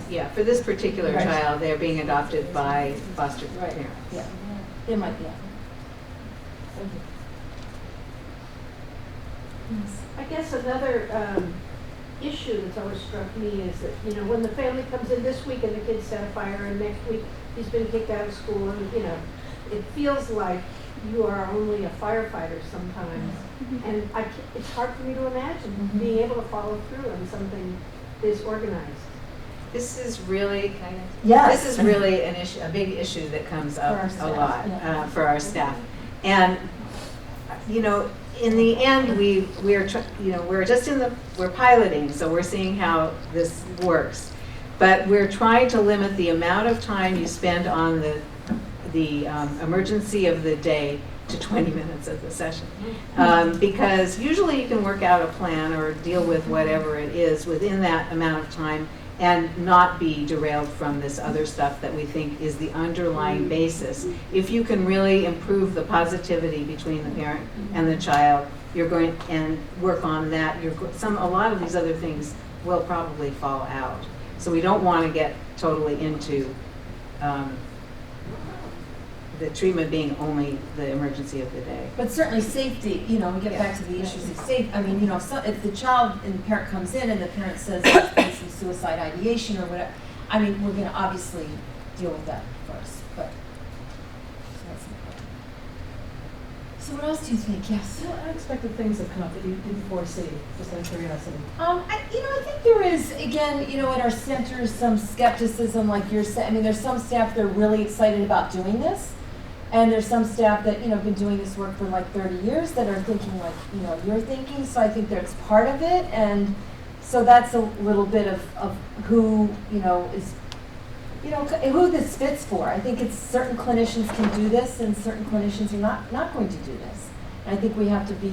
Yeah, for this particular Right. child, they're being adopted by foster Right. parents. Yeah, there might be. I guess another issue that's always struck me is that, you know, when the family comes in this week and the kid's set a fire, and next week he's been kicked out of school, and, you know, it feels like you are only a firefighter sometimes. And it's hard for me to imagine being able to follow through on something this organized. This is really kind of, Yes. this is really an issue, a big issue that comes up For our a staff, lot yeah. for our staff. And, you know, in the end, we're just we're piloting, so we're seeing how this works. But we're trying to limit the amount of time you spend on the emergency of the day to 20 minutes of the session. Because usually you can work out a plan or deal with whatever it is within that amount of time and not be derailed from this other stuff that we think is the underlying basis. If you can really improve the positivity between the parent and the child, you're going and work on that. A lot of these other things will probably fall out. So we don't want to get totally into the treatment being only the emergency of the day. But certainly safety, you know, we get back to the issues of safety. I mean, you know, if the child and the parent comes in and the parent says there's been some suicide ideation or whatever, I mean, we're going to obviously deal with that first. But that's important. So what else do you think? Yes. What unexpected things have come up that you didn't foresee, just out of curiosity? I think there is, again, you know, at our centers, some skepticism, like you're saying. I mean, there's some staff that are really excited about doing this. And there's some staff that, you know, have been doing this work for like 30 years that are thinking like, you know, you're thinking. So I think that's part of it. And so that's a little bit of who, you know, is, you know, who this fits for. I think it's certain clinicians can do this and certain clinicians are not going to do this. And I think we have to be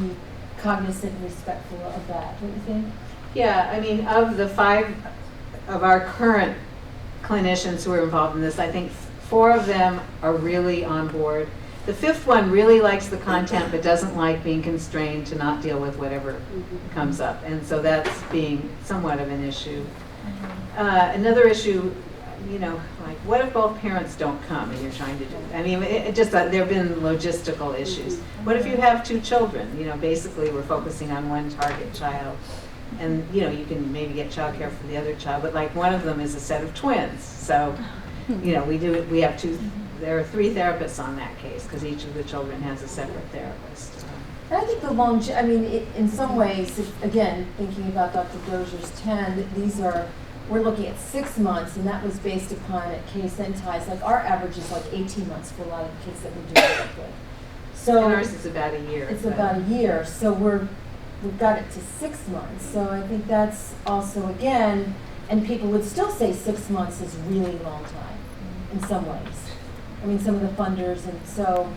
cognizant and respectful of that. Don't you think? Yeah, I mean, of the 5 of our current clinicians who are involved in this, I think 4 of them are really on board. The 5th one really likes the content but doesn't like being constrained to not deal with whatever comes up. And so that's being somewhat of an issue. Another issue, you know, like what if both parents don't come and you're trying to do it? I mean, there have been logistical issues. What if you have 2 children? You know, basically we're focusing on one target child. And, you know, you can maybe get childcare for the other child, but like one of them is a set of twins. So, you know, we have 2, there are 3 therapists on that case because each of the children has a separate therapist. And I think I mean, in some ways, again, thinking about Dr. Dozier's 10, we're looking at 6 months, and that was based upon at case and ties. Like our average is like 18 months for a lot of the kids that we're doing work with. So And ours is about a year. It's about a year. So we've got it to 6 months. So I think that's also, again, and people would still say 6 months is really long time in some ways. I mean, some of the funders, and so,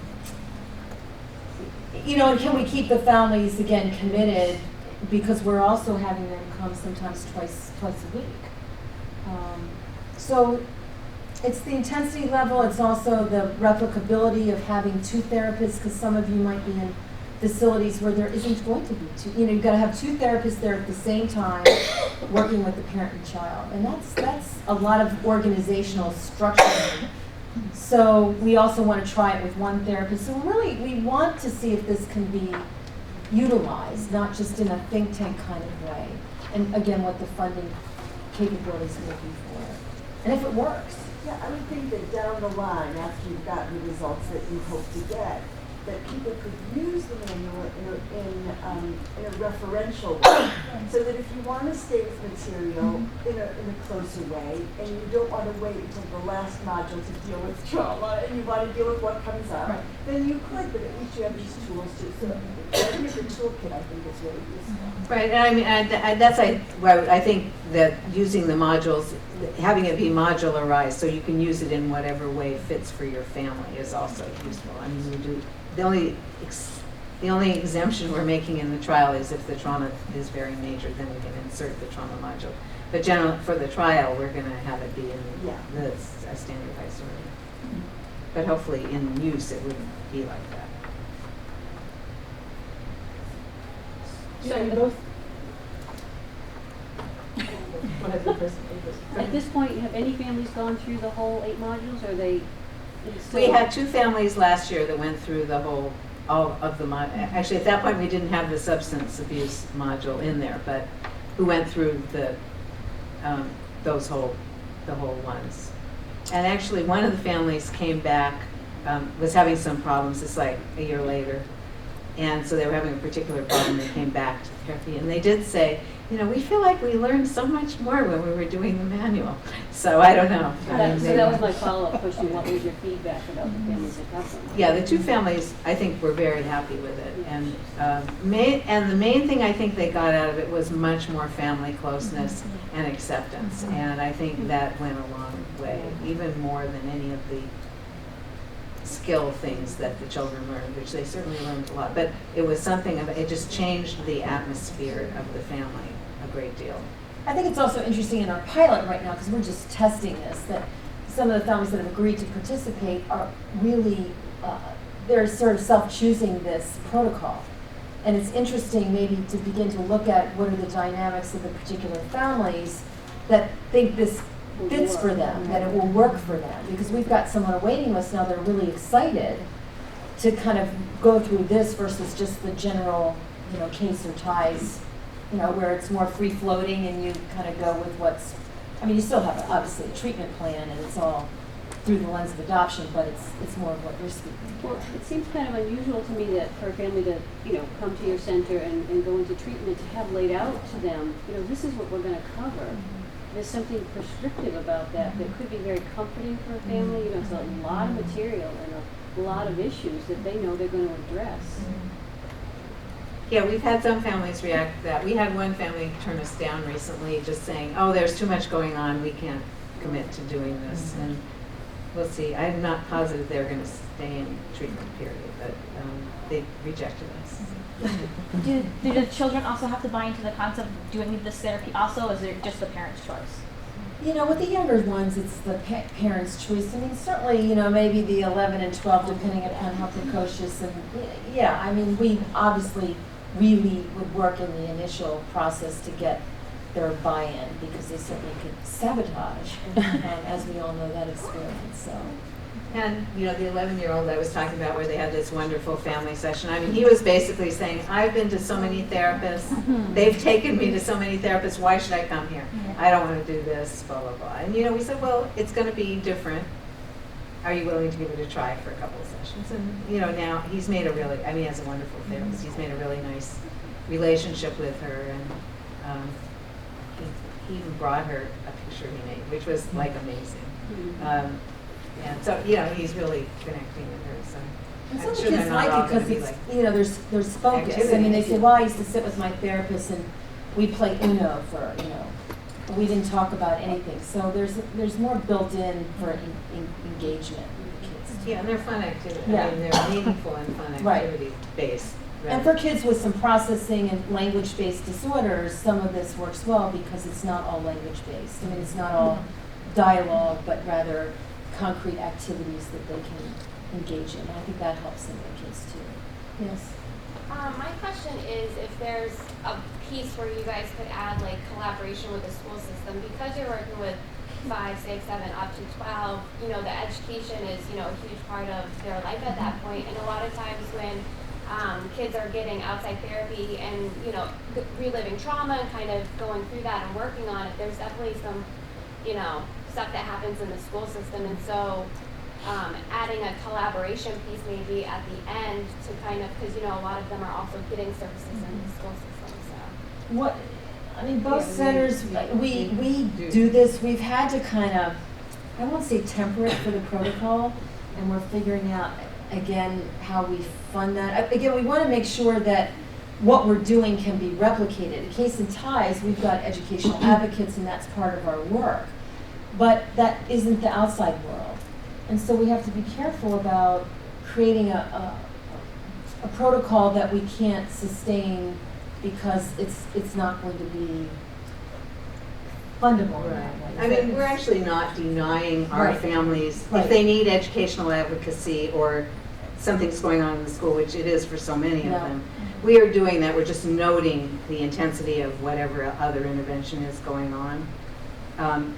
you know, and can we keep the families, again, committed, because we're also having them come sometimes twice a week. So it's the intensity level, it's also the replicability of having 2 therapists, because some of you might be in facilities where there isn't going to be 2. You know, you've got to have 2 therapists there at the same time working with the parent and child. And that's a lot of organizational structure. So we also want to try it with 1 therapist. So really, we want to see if this can be utilized, not just in a think tank kind of way. And again, what the funding capabilities will be for it. And if it works. Yeah, I would think that down the line, after you've gotten the results that you hope to get, that people could use the manual in a referential way. So that if you want to stay with material in a closer way, and you don't want to wait until the last module to deal with trauma, and you want to deal with what comes up, Right. then you could, but at least you have these tools too. So I think the toolkit, I think, is really useful. Right, and I mean, that's why I think that using the modules, having it be modularized so you can use it in whatever way fits for your family is also useful. I mean, we do, the only exemption we're making in the trial is if the trauma is very major, then we can insert the trauma module. But generally, for the trial, we're going to have it be in the standardized order. But hopefully in use, it wouldn't be like that. So you both. At this point, have any families gone through the whole 8 modules, or are they still? We had 2 families last year that went through all of the actually at that point we didn't have the substance abuse module in there, but who went through the whole ones. And actually one of the families came back, was having some problems, it's like a year later. And so they were having a particular problem, they came back to therapy, and they did say, you know, we feel like we learned so much more when we were doing the manual. So I don't know. So that was my follow-up question, what was your feedback about the families that got them? Yeah, the 2 families, I think, were very happy with it. And the main thing I think they got out of it was much more family closeness and acceptance. And I think that went a long way, even more than any of the skill things that the children learned, which they certainly learned a lot. But it was something of, it just changed the atmosphere of the family a great deal. I think it's also interesting in our pilot right now, because we're just testing this, that some of the families that have agreed to participate are really, they're sort of self-choosing this protocol. And it's interesting maybe to begin to look at what are the dynamics of the particular families that think this fits for them, that it will work for them. Because we've got some on a waiting list now that are really excited to kind of go through this versus just the general, you know, case or ties, you know, where it's more free-floating and you kind of go with what's, I mean, you still have obviously a treatment plan and it's all through the lens of adoption, but it's more of what you're speaking to. Well, it seems kind of unusual to me that for a family to, you know, come to your center and go into treatment, to have laid out to them, you know, this is what we're going to cover. There's something prescriptive about that that could be very comforting for a family. You know, it's a lot of material and a lot of issues that they know they're going to address. Yeah, we've had some families react to that. We had one family turn us down recently, just saying, oh, there's too much going on, we can't commit to doing this. And we'll see. I'm not positive they're going to stay in treatment period, but they rejected us. Do the children also have to buy into the concept of doing this therapy also, or is it just the parent's choice? You know, with the younger ones, it's the parents' choice. I mean, certainly, you know, maybe the 11 and 12, depending upon how precocious. And yeah, I mean, we obviously really would work in the initial process to get their buy-in, because they certainly could sabotage, as we all know that experience. So. And, you know, the 11-year-old I was talking about where they had this wonderful family session, I mean, he was basically saying, I've been to so many therapists, they've taken me to so many therapists, why should I come here? I don't want to do this, blah, blah, blah. And, you know, we said, well, it's going to be different. Are you willing to give it a try for a couple of sessions? And, you know, now he's made a really, I mean, as a wonderful therapist, he's made a really nice relationship with her. And he even brought her a picture he made, which was, like, amazing. And so, you know, he's really connecting with her. So And some I'm of the sure kids they're not like all it going to because be it's, like, you know, there's focus. I mean, they say, well, I used to sit with my therapist and we'd play Uno for, you know, we didn't talk about anything. So there's more built in for engagement with the kids. yeah, and they're fun activities. Yeah. I mean, they're meaningful and fun Right. activity based. And for kids with some processing and language-based disorders, some of this works well because it's not all language-based. I mean, it's not all dialogue, but rather concrete activities that they can engage in. And I think that helps some of the kids too. Yes? My question is if there's a piece where you guys could add like collaboration with the school system, because you're working with 5, 6, 7, up to 12, you know, the education is, you know, a huge part of their life at that point. And a lot of times when kids are getting outside therapy and, you know, reliving trauma and kind of going through that and working on it, there's definitely some, you know, stuff that happens in the school system. And so adding a collaboration piece maybe at the end to kind of, because, a lot of them are also getting services in the school system, so. What, I mean, both centers, we do this, we've had to kind of, I won't say temper it for the protocol, and we're figuring out, again, how we fund that. Again, we want to make sure that what we're doing can be replicated. In Case and Ties, we've got educational advocates, and that's part of our work. But that isn't the outside world. And so we have to be careful about creating a protocol that we can't sustain because it's not going to be fundable. Right. I mean, we're actually not denying our Right. families, Right. if they need educational advocacy or something's going on in the school, which it is for so many of No. them. We are doing that, we're just noting the intensity of whatever other intervention is going on.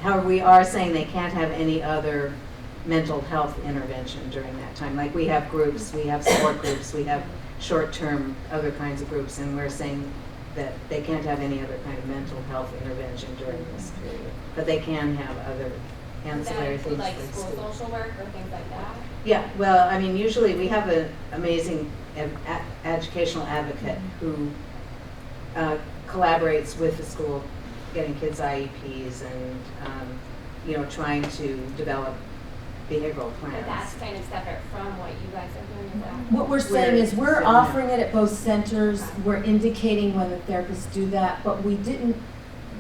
However, we are saying they can't have any other mental health intervention during that time. Like we have groups, we have support groups, we have short-term other kinds of groups, and we're saying that they can't have any other kind of mental health intervention during this period. But they can have other ancillary things Like like school school. social work or things like that? Yeah, well, I mean, usually we have an amazing educational advocate who collaborates with the school, getting kids IEPs and, trying to develop behavioral But plans. that's kind of separate from what you guys are doing, is that? What we're saying is we're We're- offering it at both centers, we're indicating when the therapists do that, but we didn't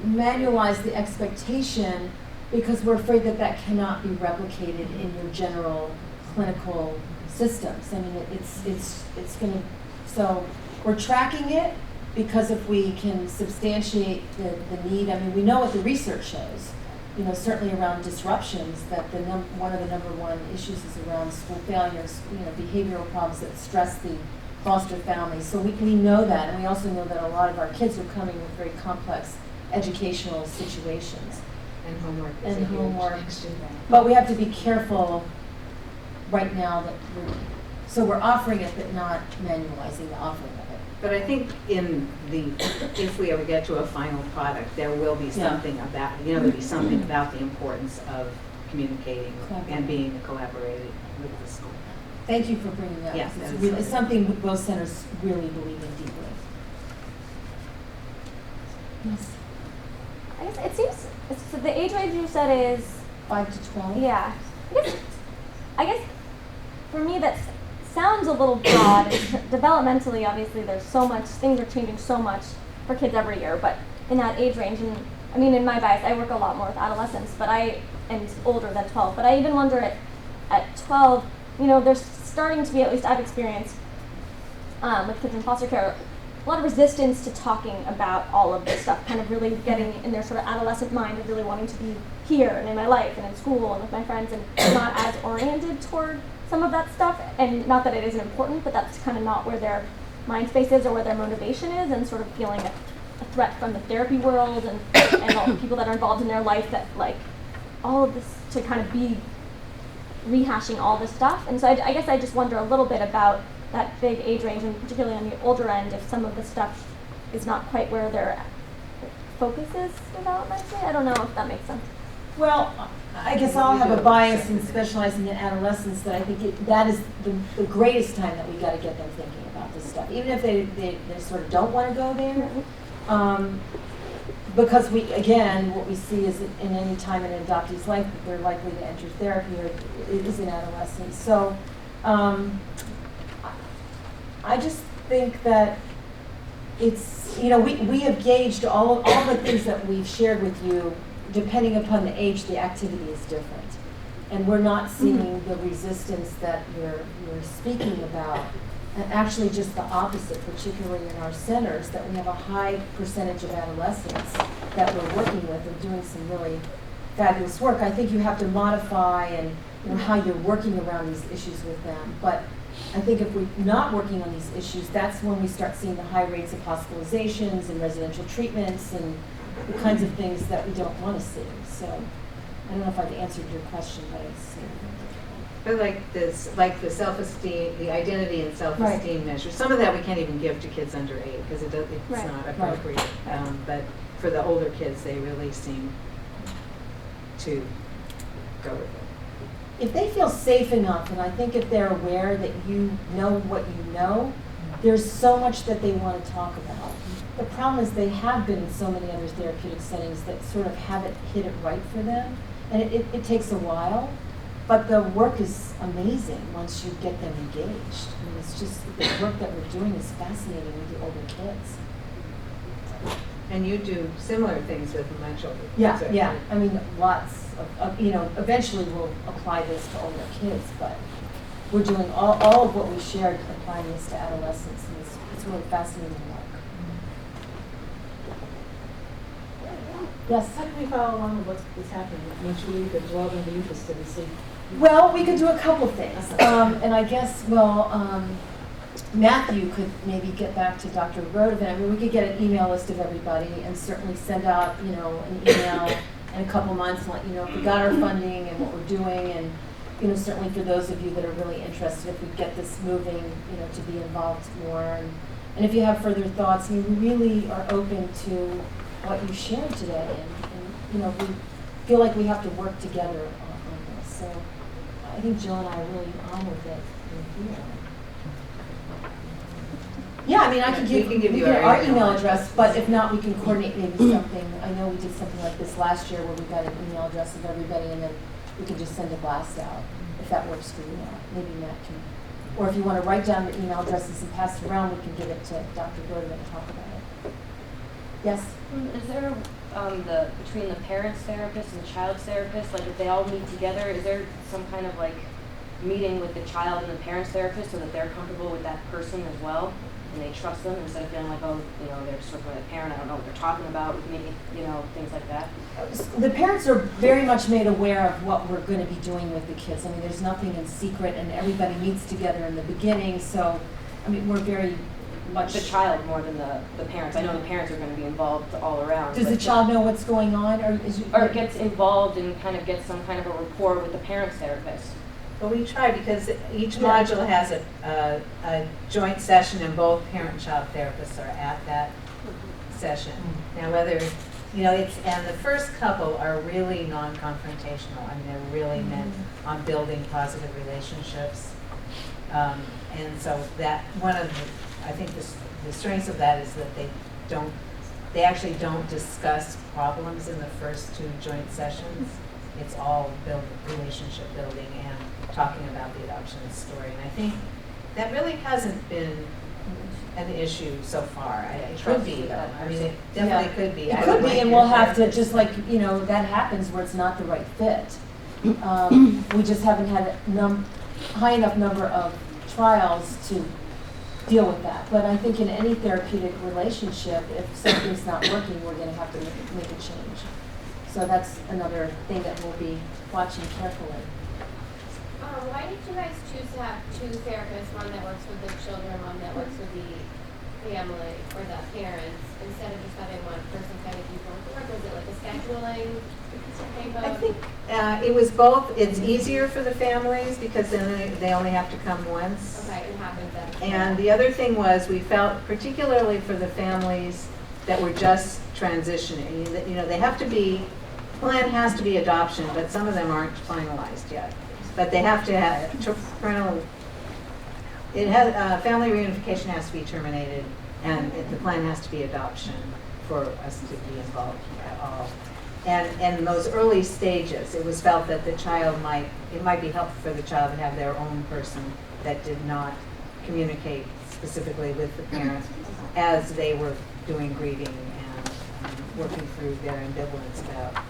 manualize the expectation because we're afraid that that cannot be replicated in your general clinical systems. I mean, it's gonna, so we're tracking it because if we can substantiate the need, I mean, we know what the research shows. Certainly around disruptions, that one of the number one issues is around school failures, behavioral problems that stress the foster families. So we know that, and we also know that a lot of our kids are coming with very complex educational situations. And homework is And a huge homework. extra thing. But we have to be careful right now that we're offering it, but not manualizing the offering of it. But I think if we ever get to a final product, there will be Yeah. something about, there'll be something about the importance of communicating and being collaborating with the school. Thank you for bringing that up. Yes, It's that is really, it's something both centers really believe in deeply. Yes. I guess it seems, so the age range you said is, 5 to 12? yeah. I guess for me that sounds a little broad. Developmentally, obviously, there's so much, things are changing so much for kids every year, but in that age range, and I mean, in my bias, I work a lot more with adolescents, and older than 12, but I even wonder at 12, there's starting to be, at least I've experienced with kids in foster care, a lot of resistance to talking about all of this stuff, kind of really getting in their sort of adolescent mind of really wanting to be here and in my life and in school and with my friends, and not as oriented toward some of that stuff. And not that it isn't important, but that's kind of not where their mind space is or where their motivation is, and sort of feeling a threat from the therapy world and all the people that are involved in their life, that like all of this to kind of be rehashing all this stuff. And so I guess I just wonder a little bit about that big age range, and particularly on the older end, if some of the stuff is not quite where their focus is developmentally. I don't know if that makes sense. Well, I guess I'll have a bias in specializing in adolescents, that I think that is the greatest time that we got to get them thinking about this stuff, even if they sort of don't want to go there. Because what we see is in any time in an adoptee's life that they're likely to enter therapy, or it is in adolescence. So I just think that it's, we have gauged all the things that we've shared with you. Depending upon the age, the activity is different. And we're not seeing the resistance that you're speaking about. And actually just the opposite, particularly in our centers, that we have a high percentage of adolescents that we're working with and doing some really fabulous work. I think you have to modify and how you're working around these issues with them. But I think if we're not working on these issues, that's when we start seeing the high rates of hospitalizations and residential treatments and the kinds of things that we don't want to see. So I don't know if I've answered your question, but it's... But like the self-esteem, the identity and self-esteem measures, some of that we can't even give to kids under 8 because it's not appropriate. But for the older kids, they really seem to go with it. if they feel safe enough, and I think if they're aware that you know what you know, there's so much that they want to talk about. The problem is they have been in so many other therapeutic settings that sort of haven't hit it right for them. And it takes a while, but the work is amazing once you get them engaged. I mean, it's just, the work that we're doing is fascinating with the older kids. And you do similar things with my children. Yeah, so- yeah, I mean, lots of, you know, eventually we'll apply this to older kids, but we're doing all of what we shared, applying this to adolescents, and it's really fascinating work. Yes? How can we follow along with what's happening mutually, because we're all going to be interested to see? Well, we could do a couple things, and I guess, Matthew could maybe get back to Dr. Waterman. I mean, we could get an email list of everybody and certainly send out, you know, an email in a couple months and let you know if we got our funding and what we're doing, and, you know, certainly for those of you that are really interested, if we get this moving, you know, to be involved more. And if you have further thoughts, I mean, we really are open to what you shared today, and you know, we feel like we have to work together on this. So I think Jill and I are really honored that you're here. Yeah, I mean, I can give you our email address, but if not, we can coordinate maybe something. I know we did something like this last year where we got an email address of everybody, and then we can just send a blast out, if that works for you. Maybe Matt can, or if you want to write down the email addresses and pass it around, we can give it to Dr. Waterman to talk about it. Yes? Is there, between the parents therapist and the child's therapist, like if they all meet together, is there some kind of like meeting with the child and the parents therapist so that they're comfortable with that person as well? And they trust them instead of feeling like, oh, you know, they're just working with a parent, I don't know what they're talking about with me, you know, things like that? The parents are very much made aware of what we're going to be doing with the kids. I mean, there's nothing in secret, and everybody meets together in the beginning, so, I mean, we're very much... The child more than the parents. I know the parents are going to be involved all around. Does the child know what's going on? Or gets involved and kind of gets some kind of a rapport with the parents therapist? Well, we try, because each module has a joint session, and both parent and child therapists are at that session. Now, whether, you know, and the first couple are really non-confrontational. I mean, they're really meant on building positive relationships. And so that, one of the, I think the strengths of that is that they actually don't discuss problems in the first two joint sessions. It's all relationship building and talking about the adoption story. And I think that really hasn't been an issue so far. It could be, though. I mean, it definitely could be. It could be, and we'll have to, just like, you know, that happens where it's not the right fit. We just haven't had a high enough number of trials to deal with that. But I think in any therapeutic relationship, if something's not working, we're going to have to make a change. So that's another thing that we'll be watching carefully. Why did you guys choose to have two therapists, one that works with the children, one that works with the family or the parents, instead of just having one person kind of do both work? Was it like a scheduling thing? I think it was both. It's easier for the families because then they only have to come once. Okay, it happens then. And the other thing was, we felt particularly for the families that were just transitioning, you know, they have to be, plan has to be adoption, but some of them aren't finalized yet. But they have to have family reunification has to be terminated, and the plan has to be adoption for us to be involved at all. And in those early stages, it was felt that the child it might be helpful for the child to have their own person that did not communicate specifically with the parents as they were doing grieving and working through their ambivalence about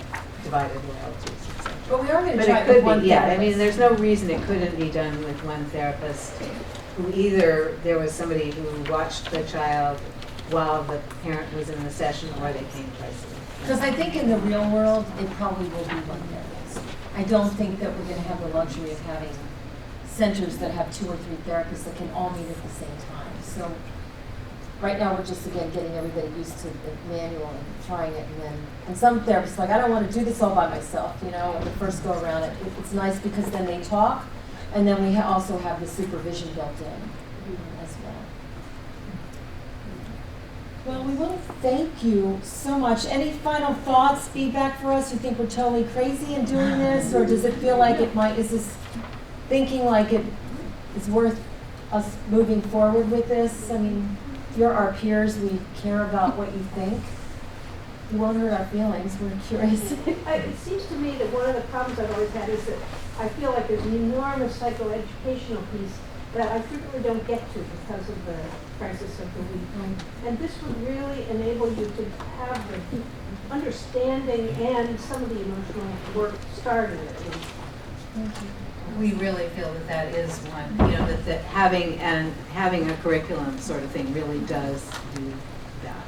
divided loyalties, etc. But we are going to But try it could with one be, yeah. therapist. I mean, there's no reason it couldn't be done with one therapist who either there was somebody who watched the child while the parent was in the session, or they came twice a week. Because I think in the real world, it probably will be one therapist. I don't think that we're going to have the luxury of having centers that have 2 or 3 therapists that can all meet at the same time. So right now, we're just, again, getting everybody used to the manual and trying it. And some therapists are like, I don't want to do this all by myself, you know, when the first go around. It's nice because then they talk, and then we also have the supervision built in as well. Well, we want to thank you so much. Any final thoughts, feedback for us? You think we're totally crazy in doing this, or does it feel like is this thinking like it is worth us moving forward with this? I mean, you're our peers. We care about what you think. You won't hurt our feelings. We're curious. It seems to me that one of the problems I've always had is that I feel like there's an enormous psychoeducational piece that I frequently don't get to because of the crisis of the week. And this would really enable you to have the understanding and some of the emotional work started at least. We really feel that that is one, you know, that having a curriculum sort of thing really does do that.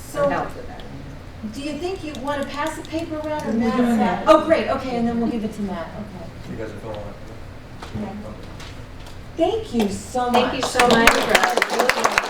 So, help with that. do you think you want to pass the paper around, or We're Matt's doing got- that. Oh, great. Okay, and then we'll give it to Matt. Okay. You guys are filling it. Thank you so much. Thank you so much for